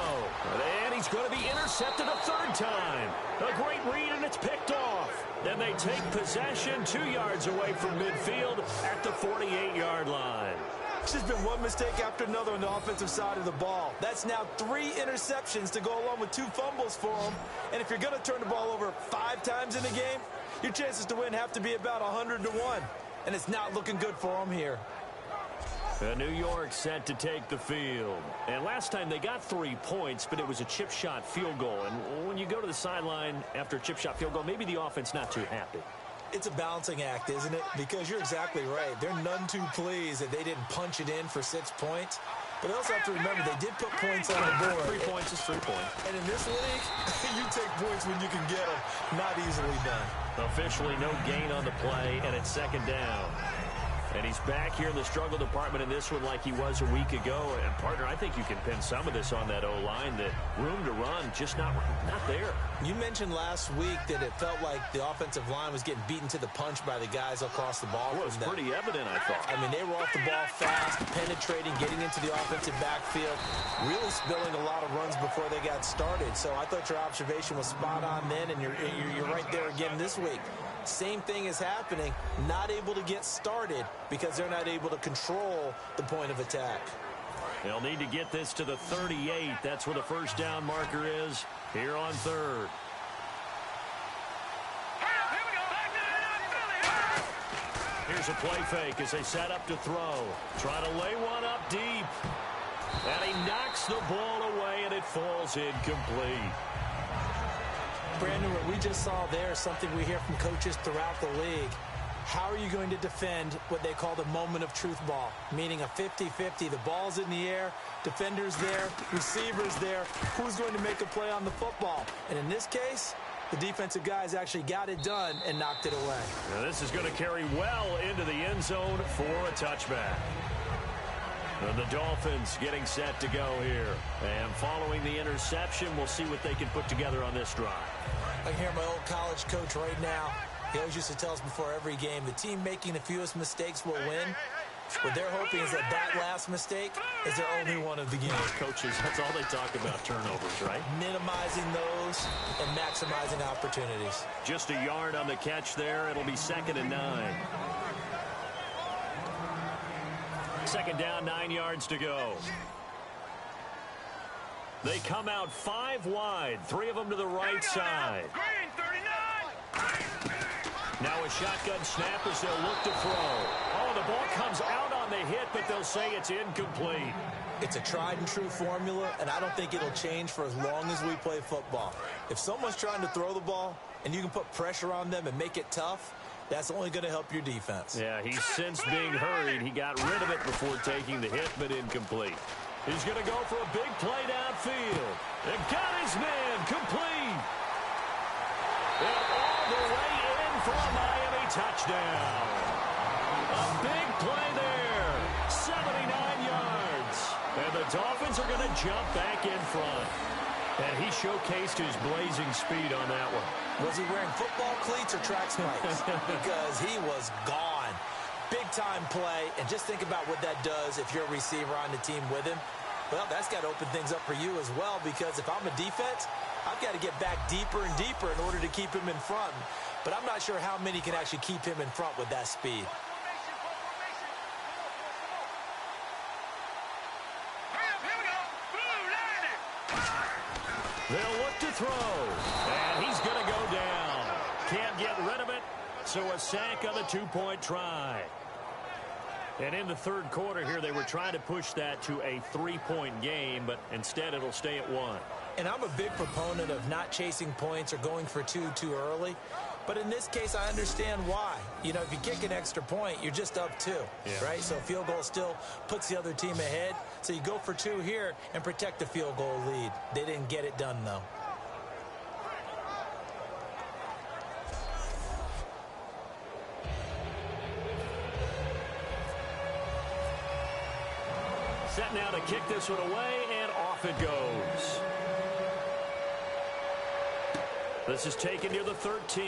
And he's going to be intercepted a third time. A great read, and it's picked off. Then they take possession 2 yards away from midfield at the 48-yard line. It's just been one mistake after another on the offensive side of the ball. That's now 3 interceptions to go along with 2 fumbles for them. And if you're going to turn the ball over 5 times in a game, your chances to win have to be about 100 to 1. And it's not looking good for them here. New York set to take the field. And last time they got 3 points, but it was a chip shot field goal. And when you go to the sideline after a chip shot field goal, maybe the offense not too happy. It's a balancing act, isn't it? Because you're exactly right. They're none too pleased that they didn't punch it in for 6 points. But they also have to remember they did put points on the board. 3 points is 3 points. And in this league, you take points when you can get them. Not easily done. Officially no gain on the play, and it's second down. And he's back here in the struggle department in this one like he was a week ago. And, partner, I think you can pin some of this on that O-line. That room to run, just not there. You mentioned last week that it felt like the offensive line was getting beaten to the punch by the guys across the ball. Well, it was pretty evident, I thought. I mean, they were off the ball fast, penetrating, getting into the offensive backfield, really spilling a lot of runs before they got started. So I thought your observation was spot on then, and you're right there again this week. Same thing is happening, not able to get started because they're not able to control the point of attack. They'll need to get this to the 38. That's where the first down marker is here on third. Here's a play fake as they set up to throw. Try to lay one up deep. And he knocks the ball away, and it falls incomplete. Brandon, what we just saw there is something we hear from coaches throughout the league. How are you going to defend what they call the moment of truth ball, meaning a 50-50? The ball's in the air, defenders there, receivers there. Who's going to make a play on the football? And in this case, the defensive guys actually got it done and knocked it away. Now this is going to carry well into the end zone for a touchback. And the Dolphins getting set to go here. And following the interception, we'll see what they can put together on this drive. I can hear my old college coach right now. He always used to tell us before every game, the team making the fewest mistakes will win. What they're hoping is that last mistake is their only one of the game. Coaches, that's all they talk about, turnovers, right? Minimizing those and maximizing opportunities. Just a yard on the catch there. It'll be 2nd and 9. Second down, 9 yards to go. They come out 5 wide, 3 of them to the right side. Now a shotgun snap as they'll look to throw. Oh, the ball comes out on the hit, but they'll say it's incomplete. It's a tried and true formula, and I don't think it'll change for as long as we play football. If someone's trying to throw the ball and you can put pressure on them and make it tough, that's only going to help your defense. Yeah, he's since being hurried. He got rid of it before taking the hit, but incomplete. He's going to go for a big play downfield. And got his man complete. And all the way in for a Miami touchdown. A big play there. 79 yards. And the Dolphins are going to jump back in front. And he showcased his blazing speed on that one. Was he wearing football cleats or track spikes? Because he was gone. Big-time play, and just think about what that does if you're a receiver on the team with him. Well, that's got to open things up for you as well, because if I'm a defense, I've got to get back deeper and deeper in order to keep him in front. But I'm not sure how many can actually keep him in front with that speed. They'll look to throw, and he's going to go down. Can't get rid of it, so a sack on the 2-point try. And in the third quarter here, they were trying to push that to a 3-point game, but instead it'll stay at 1. And I'm a big proponent of not chasing points or going for 2 too early. But in this case, I understand why. You know, if you kick an extra point, you're just up 2, right? So a field goal still puts the other team ahead. So you go for 2 here and protect the field goal lead. They didn't get it done, though. Set now to kick this one away, and off it goes. This is taken near the 13.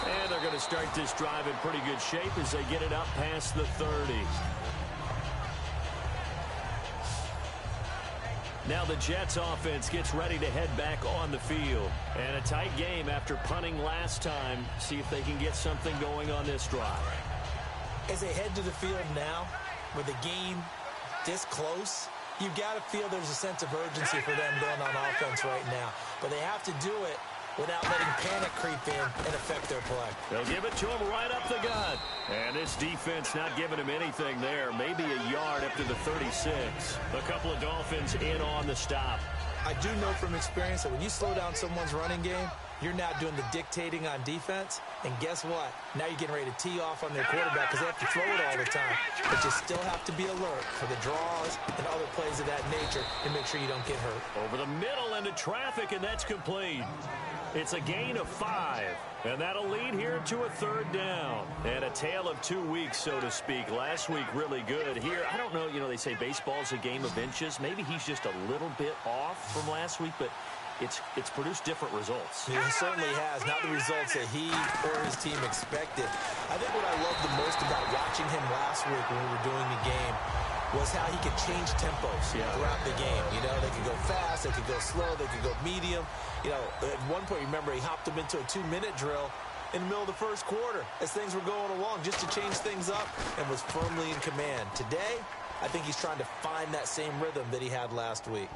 And they're going going to start this drive in pretty good shape as they get it up past the 30. Now the Jets offense gets ready to head back on the field. And a tight game after punting last time. See if they can get something going on this drive. As they head to the field now, with the game this close, you've got to feel there's a sense of urgency for them going on offense right now. But they have to do it without letting panic creep in and affect their play. They'll give it to him right up the gut. And this defense not giving him anything there. Maybe a yard up to the 36. A couple of Dolphins in on the stop. I do know from experience that when you slow down someone's running game, you're now doing the dictating on defense. And guess what? Now you're getting ready to tee off on their quarterback because they have to throw it all the time. But you still have to be alert for the draws and other plays of that nature to make sure you don't get hurt. Over the middle into traffic, and that's complete. It's a gain of 5, and that'll lead here to a 3rd down. And a tale of 2 weeks, so to speak. Last week, really good. Here, I don't know, they say baseball's a game of inches. Maybe he's just a little bit off from last week, but it's produced different results. He certainly has. Not the results that he or his team expected. I think what I loved the most about watching him last week when we were doing the game was how he could change tempos throughout the game. They could go fast, they could go slow, they could go medium. At one point, remember, he hopped them into a 2-minute drill in the middle of the first quarter as things were going along just to change things up and was firmly in command. Today, I think he's trying to find that same rhythm that he had last week.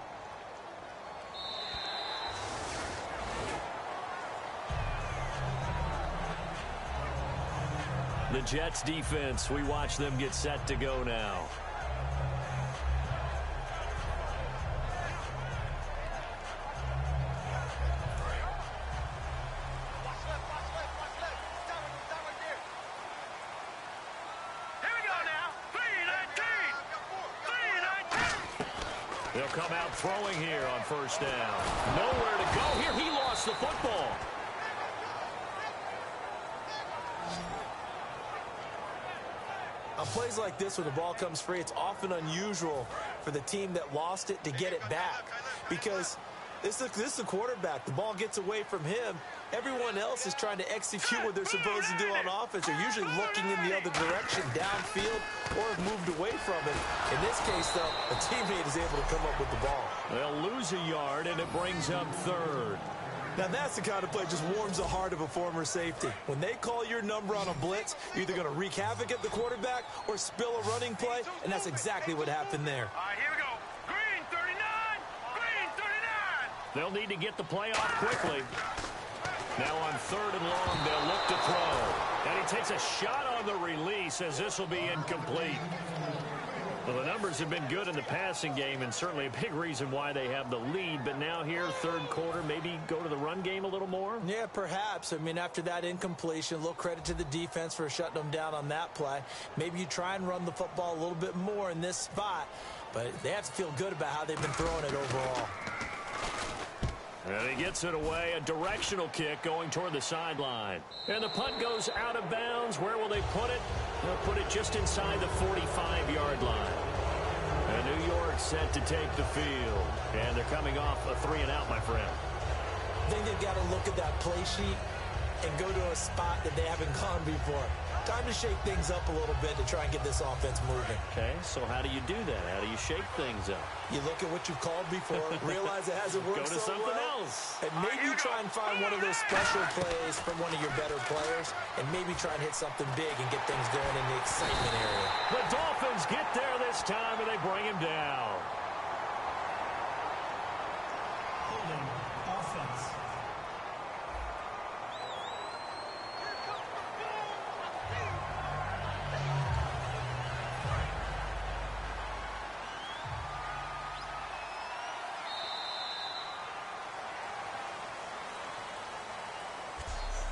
The Jets defense, we watch them get set to go now. They'll come out throwing here on 1st down. Nowhere to go here. He lost the football. On plays like this, when the ball comes free, it's often unusual for the team that lost it to get it back. Because this is the quarterback. The ball gets away from him. Everyone else is trying to execute what they're supposed to do on offense. They're usually looking in the other direction, downfield, or have moved away from it. In this case, though, a teammate is able to come up with the ball. They'll lose a yard, and it brings up 3rd. Now, that's the kind of play that just warms the heart of a former safety. When they call your number on a blitz, you're either going to wreak havoc at the quarterback or spill a running play, and that's exactly what happened there. All right, here we go. Green 39. Green 39. They'll need to get the play off quickly. Now on 3rd and long, they'll look to throw. And he takes a shot on the release as this will be incomplete. Well, the numbers have been good in the passing game and certainly a big reason why they have the lead. But now here, 3rd quarter, maybe go to the run game a little more? Yeah, perhaps. I mean, after that incompletion, a little credit to the defense for shutting them down on that play. Maybe you try and run the football a little bit more in this spot. But they have to feel good about how they've been throwing it overall. And he gets it away, a directional kick going toward the sideline. And the punt goes out of bounds. Where will they put it? They'll put it just inside the 45-yard line. And New York set to take the field. And they're coming off a 3-and-out, my friend. I think they've got to look at that play sheet and go to a spot that they haven't gone before. Time to shake things up a little bit to try and get this offense moving. Okay, so how do you do that? How do you shake things up? You look at what you've called before, realize it hasn't worked Go to so something well, else. and maybe try and find one of those special plays from one of your better players, and maybe try and hit something big and get things going in the excitement area. The Dolphins get there this time, and they bring him down. Holding offense.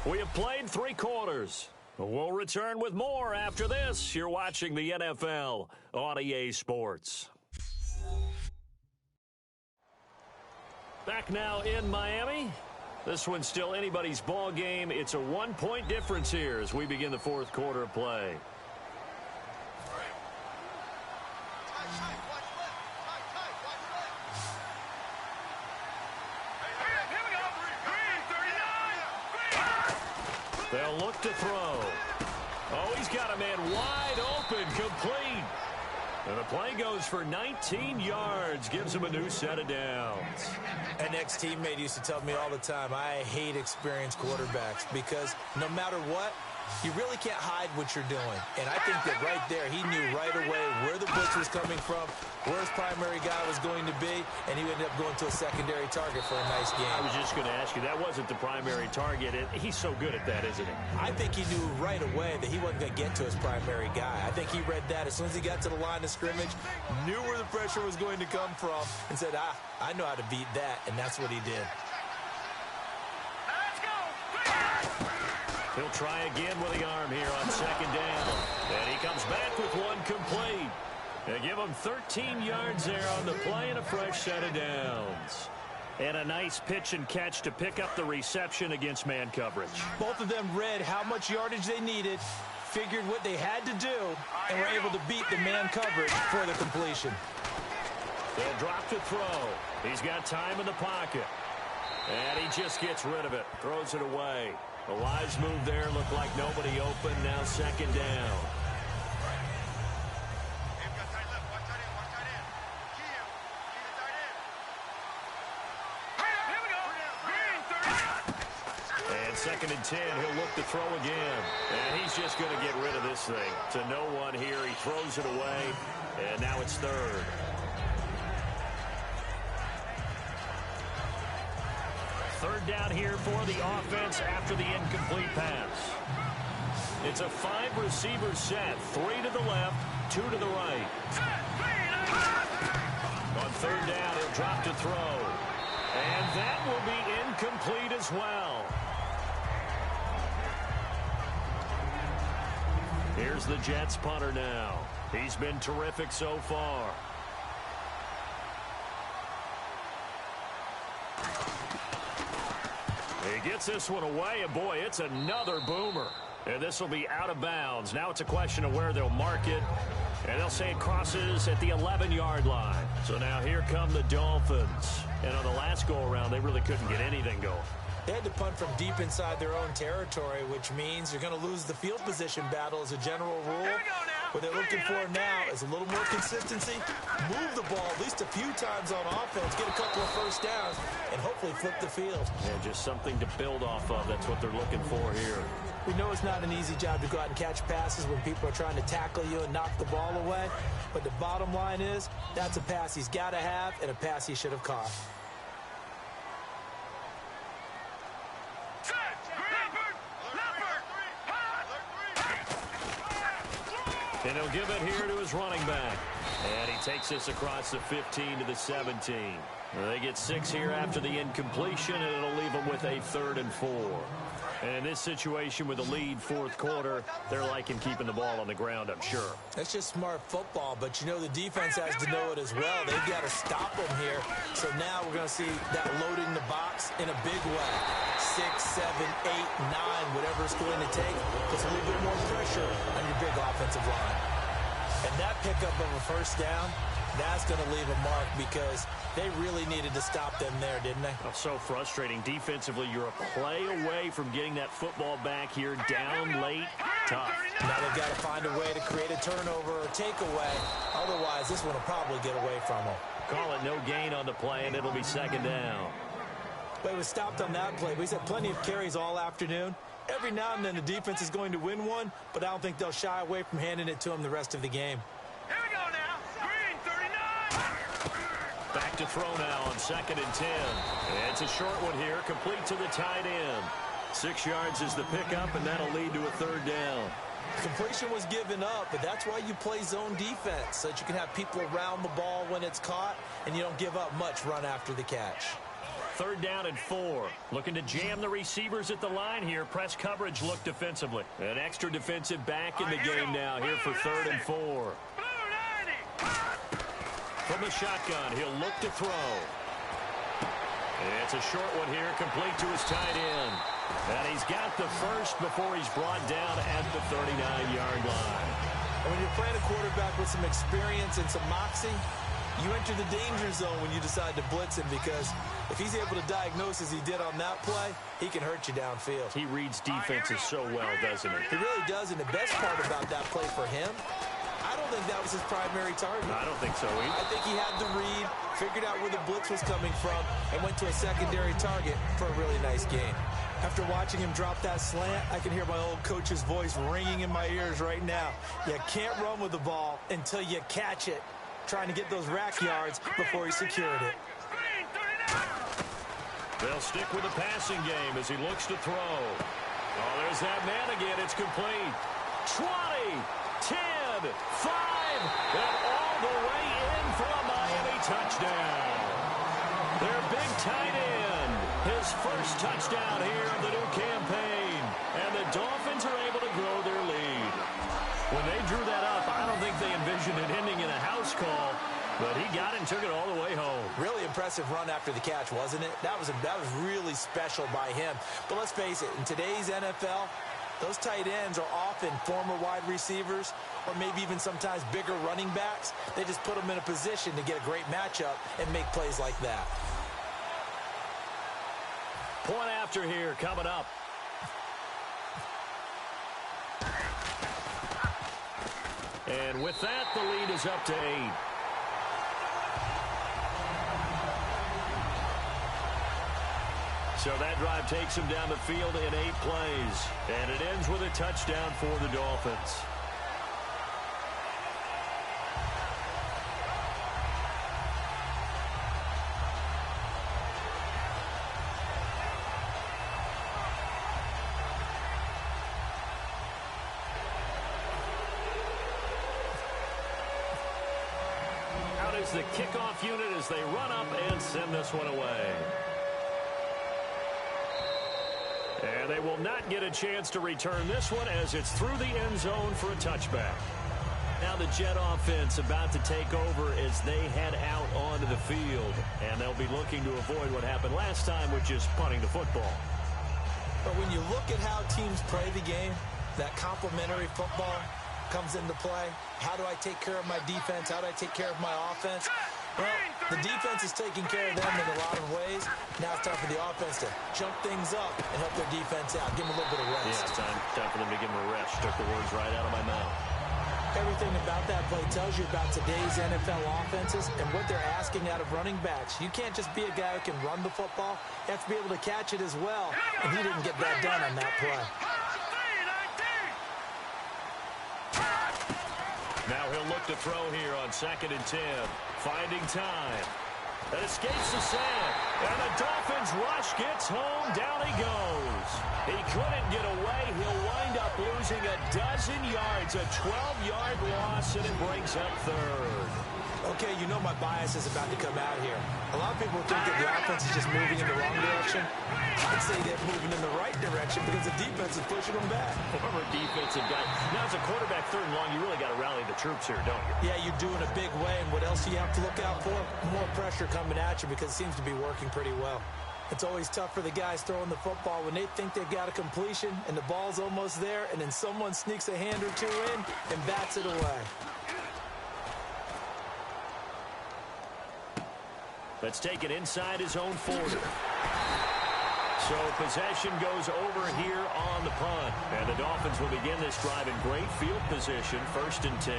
We have played 3 quarters. We'll return with more after this. You're watching the NFL on EA Sports. Back now in Miami. This one's still anybody's ball game. It's a 1-point difference here as we begin the 4th quarter of play. They'll He'll look to throw. Oh, he's got a man wide open, complete. And the play goes for 19 yards, gives him a new set of downs. An ex-teammate used to tell me all the time, I hate experienced quarterbacks because no matter what, you really can't hide what you're doing. And I think that right there, he knew right away where the blitz was coming from, where his primary guy was going to be, and he ended up going to a secondary target for a nice game. I was just going to ask you, that wasn't the primary target. He's so good at that, isn't he? I think he knew right away that he wasn't going to get to his primary guy. I think he read that as soon as he got to the line of scrimmage, knew where the pressure was going to come from, and said, I know how to beat that, and that's what he did. He'll try again with the arm here on second down. And he comes back with one complete. They give him 13 yards there on the play and a fresh set of downs. And a nice pitch and catch to pick up the reception against man coverage. Both of them read how much yardage they needed, figured what they had to do, and were able to beat the man coverage for the completion. They'll drop to throw. He's got time in the pocket. And he just gets rid of it, throws it away. The wise move there, looked like nobody open, now second down. And second and 10, he'll look to throw again. And he's just going to get rid of this thing. To no one here, he throws it away, and now it's third. Third down here for the offense after the incomplete pass. It's a 5-receiver set. 3 to the left, 2 to the right. On third down, he'll drop to throw. And that will be incomplete as well. Here's the Jets punter now. He's been terrific so far. He gets this one away, and boy, it's another boomer. And this will be out of bounds. Now it's a question of where they'll mark it. And they'll say it crosses at the 11-yard line. So now here come the Dolphins. And on the last go-around, they really couldn't get anything going. They had to punt from deep inside their own territory, which means you're going to lose the field position battle as a general rule. What they're looking for now is a little more consistency, move the ball at least a few times on offense, get a couple of first downs, and hopefully flip the field. Yeah, just something to build off of. That's what they're looking for here. We know it's not an easy job to go out and catch passes when people are trying to tackle you and knock the ball away, but the bottom line is that's a pass he's got to have and a pass he should have caught. And he'll give it here to his running back. And he takes this across the 15 to the 17. They get 6 here after the incompletion, and it'll leave them with a 3rd and 4. And in this situation with the lead fourth quarter, they're liking keeping the ball on the ground, I'm sure. That's just smart football, but you know the defense has to know it as well. They've got to stop them here. So now we're going to see that loading the box in a big way. 6, 7, 8, 9, whatever it's going to take, puts a little bit more pressure on your big offensive line. And that pickup of a first down, that's going to leave a mark because they really needed to stop them there, didn't they? Oh, so frustrating. Defensively, you're a play away from getting that football back here, down late, tough. Now they've got to find a way to create a turnover or takeaway. Otherwise, this one will probably get away from them. Call it no gain on the play, and it'll be second down. But he was stopped on that play. But he's had plenty of carries all afternoon. Every now and then the defense is going to win one, but I don't think they'll shy away from handing it to him the rest of the game. Here we go now. Green 39. Back to throw now on 2nd and 10. It's a short one here, complete to the tight end. 6 yards is the pickup, and that'll lead to a 3rd down. Completion was given up, but that's why you play zone defense, so that you can have people around the ball when it's caught, and you don't give up much run after the catch. 3rd down and 4. Looking to jam the receivers at the line here. Press coverage look defensively. An extra defensive back in the game now here for 3rd and 4. From the shotgun, he'll look to throw. It's a short one here, complete to his tight end. And he's got the first before he's brought down at the 39-yard line. And when you're playing a quarterback with some experience and some moxie, You enter the danger zone when you decide to blitz him, because if he's able to diagnose as he did on that play, he can hurt you downfield. He reads defenses so well, doesn't he? He really does, and the best part about that play for him, I don't think that was his primary target. I don't think so either. I think he had the read, figured out where the blitz was coming from, and went to a secondary target for a really nice gain. After watching him drop that slant, I can hear my old coach's voice ringing in my ears right now. You can't run with the ball until you catch it, trying to get those rack yards before he secured it. They'll stick with the passing game as he looks to throw. Oh, there's that man again. It's complete. 20, 10, 5, and all the way in for a Miami touchdown. Their big tight end, his first touchdown here of the new campaign. And the Dolphins are able to grow their lead. When they drew that up, I don't think they envisioned it ending in a house call, but he got it and took it all the way home. Really impressive run after the catch, wasn't it? That was really special by him. But let's face it, in today's NFL, those tight ends are often former wide receivers or maybe even sometimes bigger running backs. They just put them in a position to get a great matchup and make plays like that. Point after here coming up. And with that, the lead is up to 8. So that drive takes him down the field in 8 plays. And it ends with a touchdown for the Dolphins. Out is the kickoff unit as they run up and send this one away. And they will not get a chance to return this one as it's through the end zone for a touchback. Now the Jet offense about to take over as they head out onto the field. And they'll be looking to avoid what happened last time, which is punting the football. But when you look at how teams play the game, that complementary football comes into play. How do I take care of my defense? How do I take care of my offense? Well, the defense is taking care of them in a lot of ways. Now it's time for the offense to jump things up and help their defense out. Give them a little bit of rest. Yeah, time for them to give them a rest. Took the words right out of my mouth. Everything about that play tells you about today's NFL offenses and what they're asking out of running backs. You can't just be a guy who can run the football. You have to be able to catch it as well. And he didn't get that done on that play. Now he'll look to throw here on 2nd and 10. Finding time. That escapes the sack. And the Dolphins rush gets home. Down he goes. He couldn't get away. He'll wind up losing a dozen yards. A 12-yard loss, and it brings up 3rd. Okay, you know my bias is about to come out here. A lot of people think that the offense is just moving in the wrong direction. I'd say they're moving in the right direction because the defense is pushing them back. Former defensive guy. Now, as a quarterback 3rd and long, you really got to rally the troops here, don't you? Yeah, you do in a big way. And what else do you have to look out for? More pressure coming at you because it seems to be working pretty well. It's always tough for the guys throwing the football when they think they've got a completion and the ball's almost there, and then someone sneaks a hand or two in and bats it away. Let's take it inside his own 40. So possession goes over here on the punt. And the Dolphins will begin this drive in great field position, 1st and 10.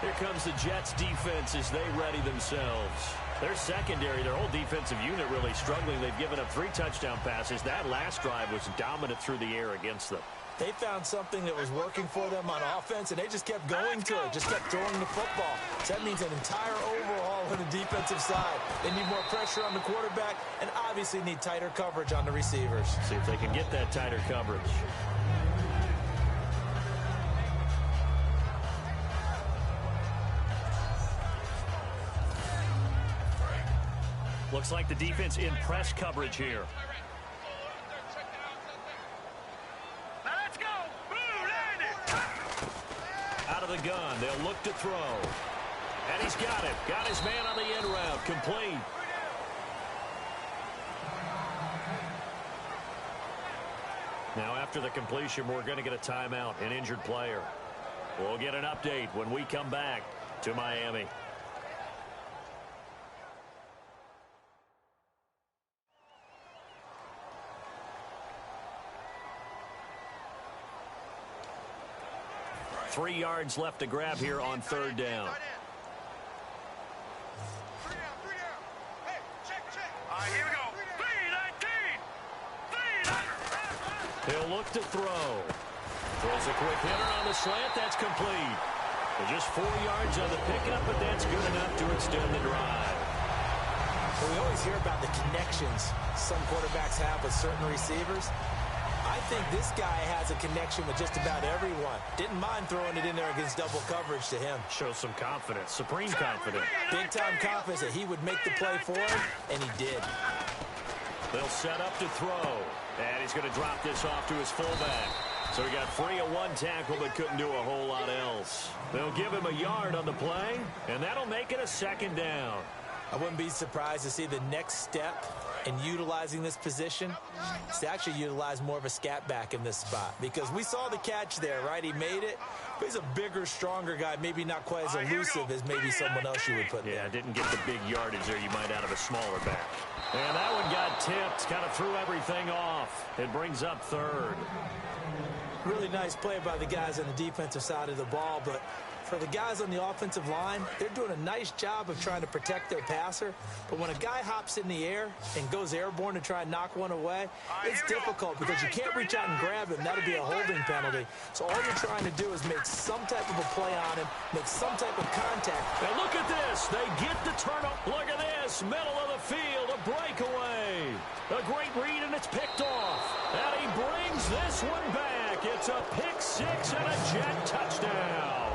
Here comes the Jets defense as they ready themselves. Their secondary, their whole defensive unit really struggling. They've given up 3 touchdown passes. That last drive was dominant through the air against them. They found something that was working for them on offense, and they just kept going to it, just kept throwing the football. So that means an entire overhaul on the defensive side. They need more pressure on the quarterback and obviously need tighter coverage on the receivers. See if they can get that tighter coverage. Looks like the defense in press coverage here. Out of the gun, they'll look to throw. And he's got it. Got his man on the end route. Complete. Now after the completion, we're going to get a timeout, an injured player. We'll get an update when we come back to Miami. 3 yards left to grab here on third down. Here we go. 3-19. He'll look to throw. Throws a quick hitter on the slant. That's complete. Just 4 yards on the pickup, but that's good enough to extend the drive. Well, we always hear about the connections some quarterbacks have with certain receivers. I think this guy has a connection with just about everyone. Didn't mind throwing it in there against double coverage to him. Shows some confidence, supreme confidence. Big-time confidence that he would make the play for him, and he did. They'll set up to throw. And he's going to drop this off to his fullback. So he got free of 1 tackle, but couldn't do a whole lot else. They'll give him a yard on the play, and that'll make it a second down. I wouldn't be surprised to see the next step in utilizing this position is to actually utilize more of a scat back in this spot. Because we saw the catch there, right? He made it. But he's a bigger, stronger guy, maybe not quite as elusive as maybe someone else you would put there. Yeah, didn't get the big yardage there you might out of a smaller back. And that one got tipped, kind of threw everything off. It brings up third. Really nice play by the guys on the defensive side of the ball, but for the guys on the offensive line, they're doing a nice job of trying to protect their passer. But when a guy hops in the air and goes airborne to try and knock one away, it's difficult because you can't reach out and grab him. That'll be a holding penalty. So all you're trying to do is make some type of a play on him, make some type of contact. And look at this. They get the turnover. Look at this. Middle of the field, a breakaway. A great read, and it's picked off. And he brings this one back. It's a pick six and a Jet touchdown.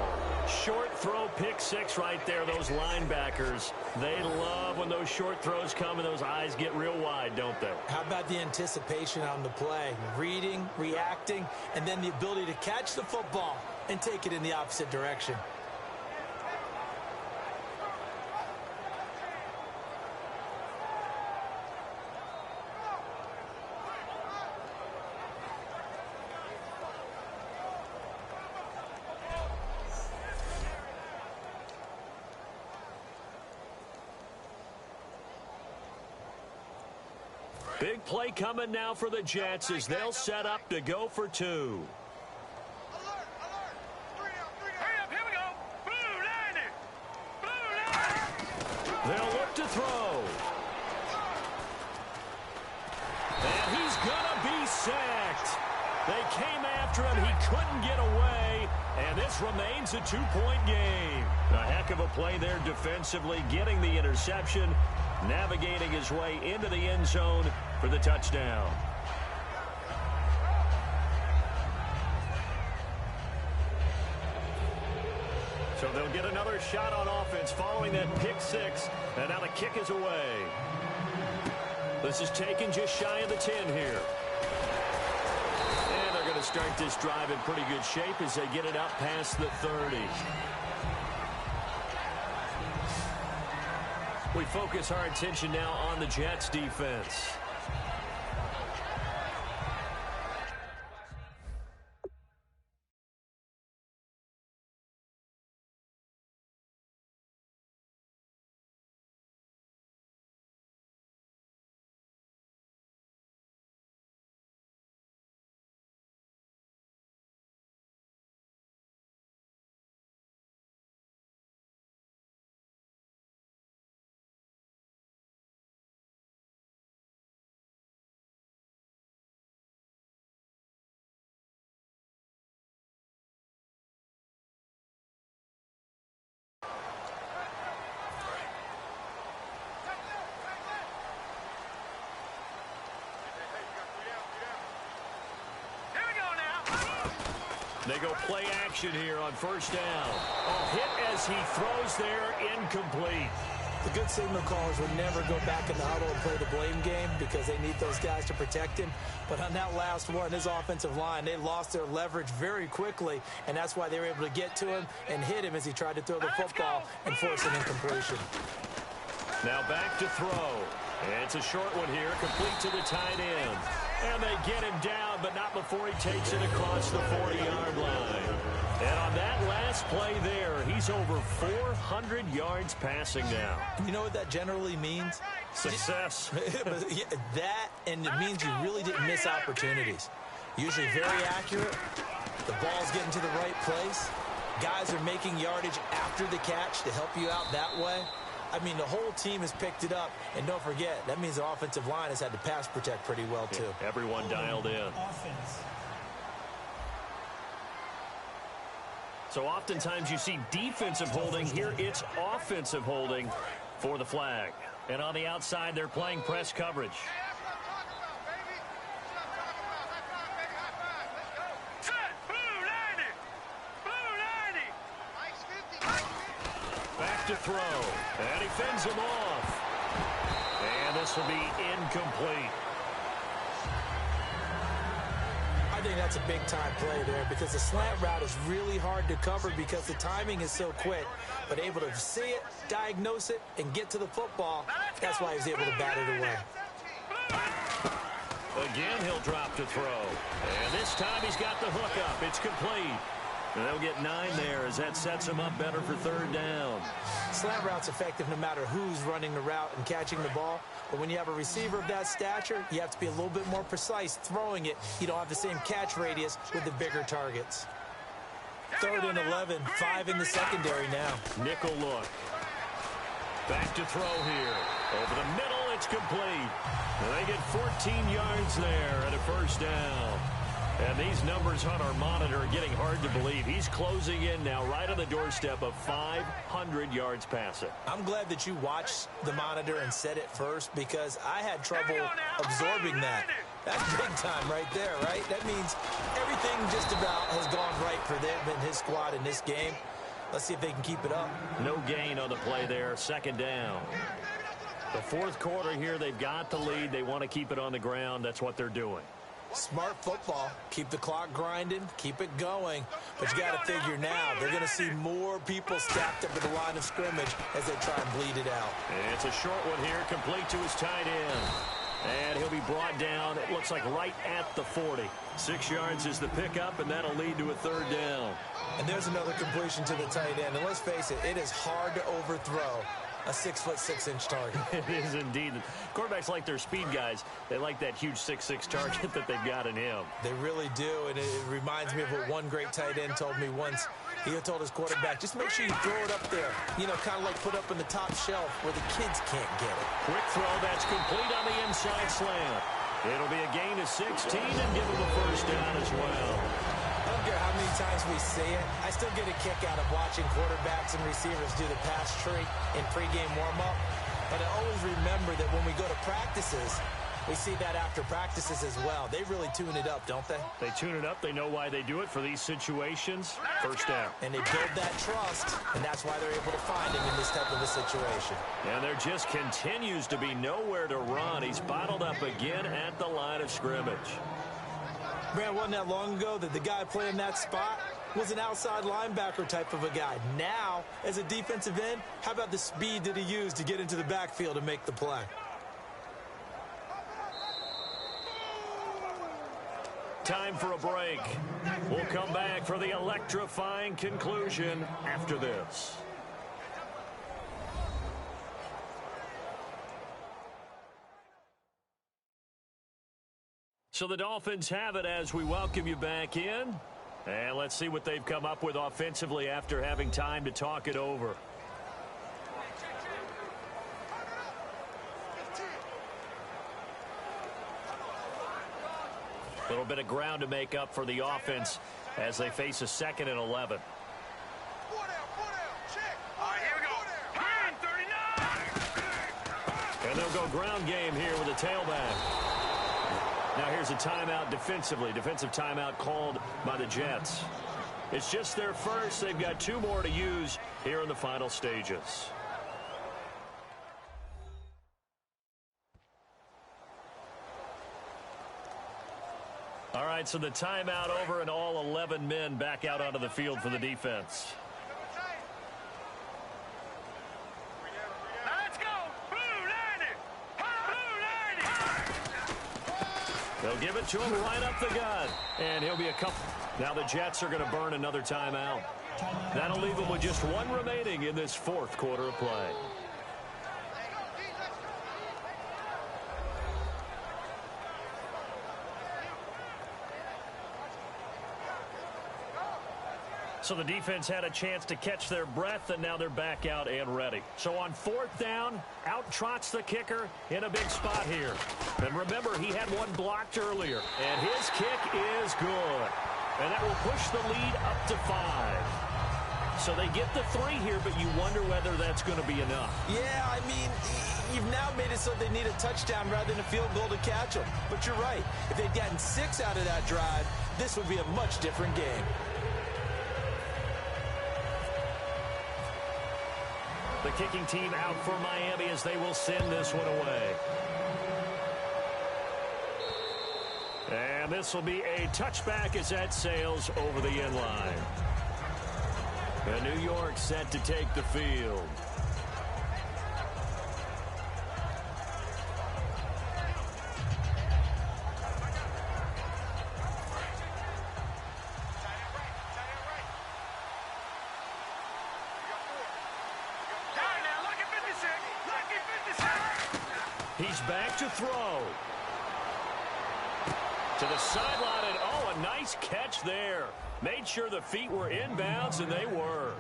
Short throw, pick six right there. Those linebackers, they love when those short throws come and those eyes get real wide, don't they? How about the anticipation on the play? Reading, reacting, and then the ability to catch the football and take it in the opposite direction. Big play coming now for the Jets as they'll set up to go for 2. Hurry up, here we go. Blue line it. Blue line. They'll look to throw. And he's gonna be sacked. They came after him. He couldn't get away. And this remains a 2-point game. A heck of a play there defensively, getting the interception, navigating his way into the end zone for the touchdown. So they'll get another shot on offense following that pick six, and now the kick is away. This is taken just shy of the 10 here. And they're going to start this drive in pretty good shape as they get it out past the 30. We focus our attention now on the Jets defense. They go play action here on first down. A hit as he throws there, incomplete. The good signal callers would never go back in the huddle and play the blame game because they need those guys to protect him. But on that last one, his offensive line, they lost their leverage very quickly, and that's why they were able to get to him and hit him as he tried to throw the football and force an incompletion. Now back to throw. It's a short one here, complete to the tight end. And they get him down, but not before he takes it across the 40-yard line. And on that last play there, he's over 400 yards passing now. You know what that generally means? Success. That, and it means you really didn't miss opportunities. Usually very accurate. The ball's getting to the right place. guys are making yardage after the catch to help you out that way. I mean, the whole team has picked it up. And don't forget, that means the offensive line has had to pass protect pretty well, too. Yeah, everyone dialed in. Offense. So oftentimes you see defensive holding. Here it's offensive holding for the flag. And on the outside, they're playing press coverage. Back to throw. And he fends him off. And this will be incomplete. I think that's a big-time play there because the slant route is really hard to cover because the timing is so quick. But able to see it, diagnose it, and get to the football, that's why he's able to bat it away. Again, he'll drop to throw. And this time he's got the hook up. It's complete. And they'll get 9 there as that sets him up better for third down. Slant route's effective no matter who's running the route and catching the ball. But when you have a receiver of that stature, you have to be a little bit more precise throwing it. You don't have the same catch radius with the bigger targets. 3rd and 11, 5 in the secondary now. Nickel look. Back to throw here. Over the middle, it's complete. And they get 14 yards there at a first down. And these numbers on our monitor are getting hard to believe. He's closing in now right on the doorstep of 500 yards passing. I'm glad that you watched the monitor and said it first because I had trouble absorbing that. That's big time right there, right? That means everything just about has gone right for them and his squad in this game. Let's see if they can keep it up. No gain on the play there. 2nd down. The 4th quarter here, they've got the lead. They want to keep it on the ground. That's what they're doing. Smart football. Keep the clock grinding. Keep it going. But you got to figure now, they're going to see more people stacked up at the line of scrimmage as they try and bleed it out. And it's a short one here, complete to his tight end. And he'll be brought down, it looks like right at the 40. 6 yards is the pickup, and that'll lead to a 3rd down. And there's another completion to the tight end. And let's face it, it is hard to overthrow a 6'6" target. It is indeed. Quarterbacks like their speed guys. They like that huge 6'6" target that they've got in him. They really do, and it reminds me of what one great tight end told me once. He told his quarterback, just make sure you throw it up there. You know, kind of like put up in the top shelf where the kids can't get it. Quick throw, that's complete on the inside slant. It'll be a gain of 16 and give him the first down as well. I don't care how many times we see it. I still get a kick out of watching quarterbacks and receivers do the pass tree in pregame warm-up. But I always remember that when we go to practices, we see that after practices as well. They really tune it up, don't they? They tune it up. They know why they do it for these situations. First down. And they build that trust, and that's why they're able to find him in this type of a situation. And there just continues to be nowhere to run. He's bottled up again at the line of scrimmage. Man, wasn't that long ago that the guy playing that spot was an outside linebacker type of a guy. Now, as a defensive end, how about the speed that he used to get into the backfield and make the play? Time for a break. We'll come back for the electrifying conclusion after this. So the Dolphins have it as we welcome you back in. And let's see what they've come up with offensively after having time to talk it over. A little bit of ground to make up for the offense as they face a 2nd and 11. And they'll go ground game here with a tailback. Now here's a timeout defensively. Defensive timeout called by the Jets. It's just their first. They've got 2 more to use here in the final stages. All right, so the timeout over and all 11 men back out onto the field for the defense. They'll give it to him right up the gut. And he'll be a couple. Now the Jets are going to burn another timeout. That'll leave them with just 1 remaining in this 4th quarter of play. So the defense had a chance to catch their breath, and now they're back out and ready. So on 4th down, out trots the kicker in a big spot here. And remember, he had one blocked earlier, and his kick is good. And that will push the lead up to 5. So they get the 3 here, but you wonder whether that's going to be enough. Yeah, I mean, you've now made it so they need a touchdown rather than a field goal to catch them. But you're right. If they'd gotten 6 out of that drive, this would be a much different game. The kicking team out for Miami as they will send this one away. And this will be a touchback as that sails over the end line. And New York set to take the field. He's back to throw. To the sideline, and oh, a nice catch there. Made sure the feet were inbounds, and they were.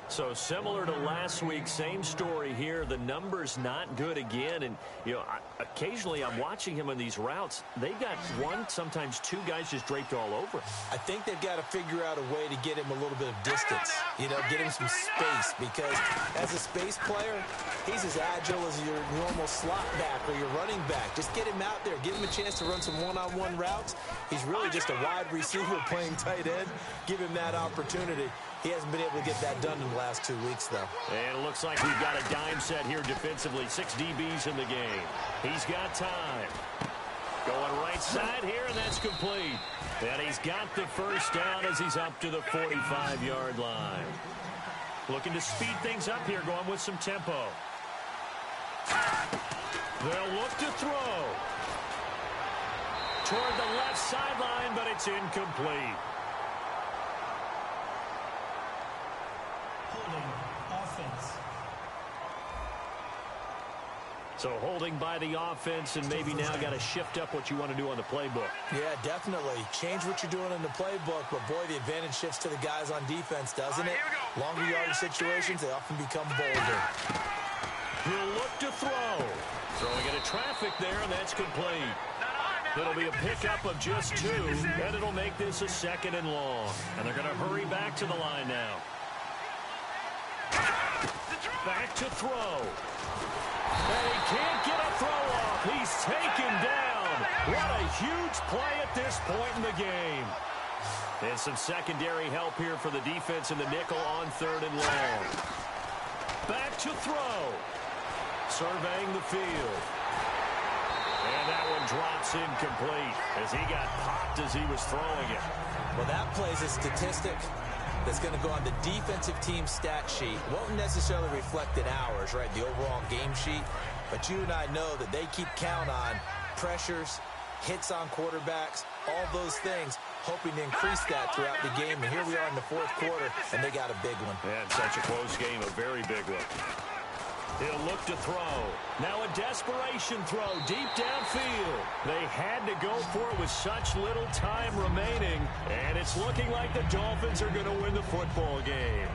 So similar to last week, same story here. The numbers not good again. And, you know, occasionally I'm watching him on these routes. They've got 1, sometimes 2 guys just draped all over him. I think they've got to figure out a way to get him a little bit of distance. You know, get him some space. Because as a space player, he's as agile as your normal slot back or your running back. Just get him out there. Give him a chance to run some one-on-one routes. He's really just a wide receiver playing tight end. Give him that opportunity. He hasn't been able to get that done in the last 2 weeks, though. And it looks like we've got a dime set here defensively. 6 DBs in the game. He's got time. Going right side here, and that's complete. And he's got the first down as he's up to the 45-yard line. Looking to speed things up here, going with some tempo. They'll look to throw. Toward the left sideline, but it's incomplete. Offense. So holding by the offense, and maybe now got to shift up what you want to do on the playbook. Yeah, definitely. Change what you're doing in the playbook, but boy, the advantage shifts to the guys on defense, doesn't it? Longer yardage situations, they often become bolder. He'll look to throw. Throwing into traffic there, and that's complete. It'll be a pickup of just 2, and it'll make this a 2nd and long. And they're going to hurry back to the line now. Back to throw. And he can't get a throw off. He's taken down. What a huge play at this point in the game. And some secondary help here for the defense in the nickel on 3rd and long. Back to throw. Surveying the field. And that one drops incomplete as he got popped as he was throwing it. Well, that play's a statistic that's going to go on the defensive team stat sheet. Won't necessarily reflect in ours, right, the overall game sheet. But you and I know that they keep count on pressures, hits on quarterbacks, all those things, hoping to increase that throughout the game. And here we are in the 4th quarter, and they got a big one. And such a close game, a very big one. He'll look to throw. Now a desperation throw deep downfield. They had to go for it with such little time remaining. And it's looking like the Dolphins are going to win the football game.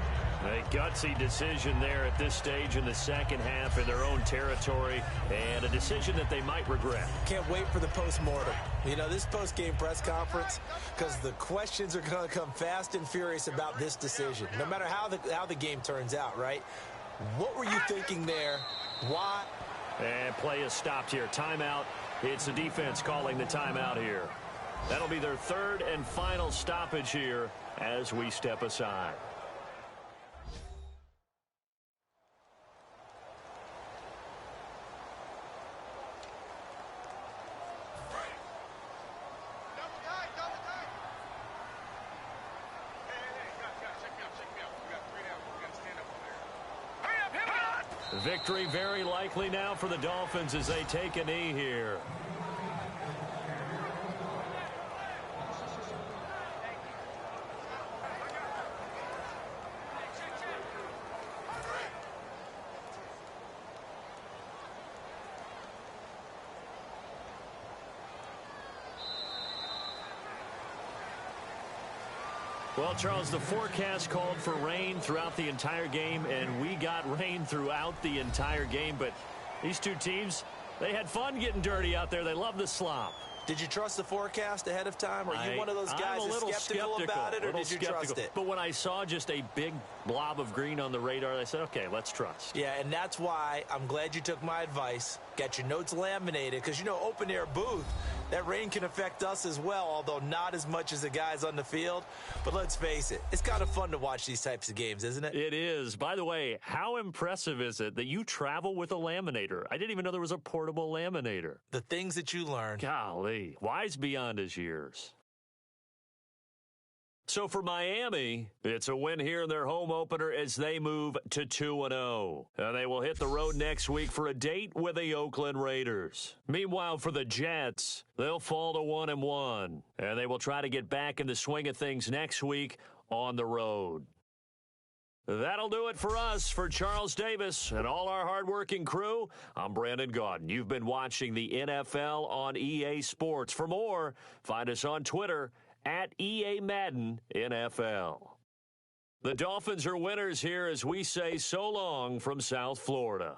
A gutsy decision there at this stage in the 2nd half in their own territory. And a decision that they might regret. Can't wait for the post-mortem. You know, this post-game press conference, because the questions are going to come fast and furious about this decision. No matter how the game turns out, right? What were you thinking there? Why? And play is stopped here. Timeout. It's the defense calling the timeout here. That'll be their 3rd and final stoppage here as we step aside. Victory very likely now for the Dolphins as they take a knee here. Well, Charles, the forecast called for rain throughout the entire game, and we got rain throughout the entire game. But these two teams, they had fun getting dirty out there. They love the slop. Did you trust the forecast ahead of time? Are you one of those guys that's skeptical about it, or did you trust it? But when I saw just a big blob of green on the radar, I said, okay, let's trust. Yeah, and that's why I'm glad you took my advice. Get your notes laminated, because, open-air booth, that rain can affect us as well, although not as much as the guys on the field. But let's face it, it's kind of fun to watch these types of games, isn't it? It is. By the way, how impressive is it that you travel with a laminator? I didn't even know there was a portable laminator. The things that you learn. Golly, wise beyond his years. So for Miami, it's a win here in their home opener as they move to 2-0. And they will hit the road next week for a date with the Oakland Raiders. Meanwhile, for the Jets, they'll fall to 1-1. And they will try to get back in the swing of things next week on the road. That'll do it for us. For Charles Davis and all our hardworking crew, I'm Brandon Gaudin. You've been watching the NFL on EA Sports. For more, find us on Twitter at EA Madden NFL. The Dolphins are winners here as we say so long from South Florida.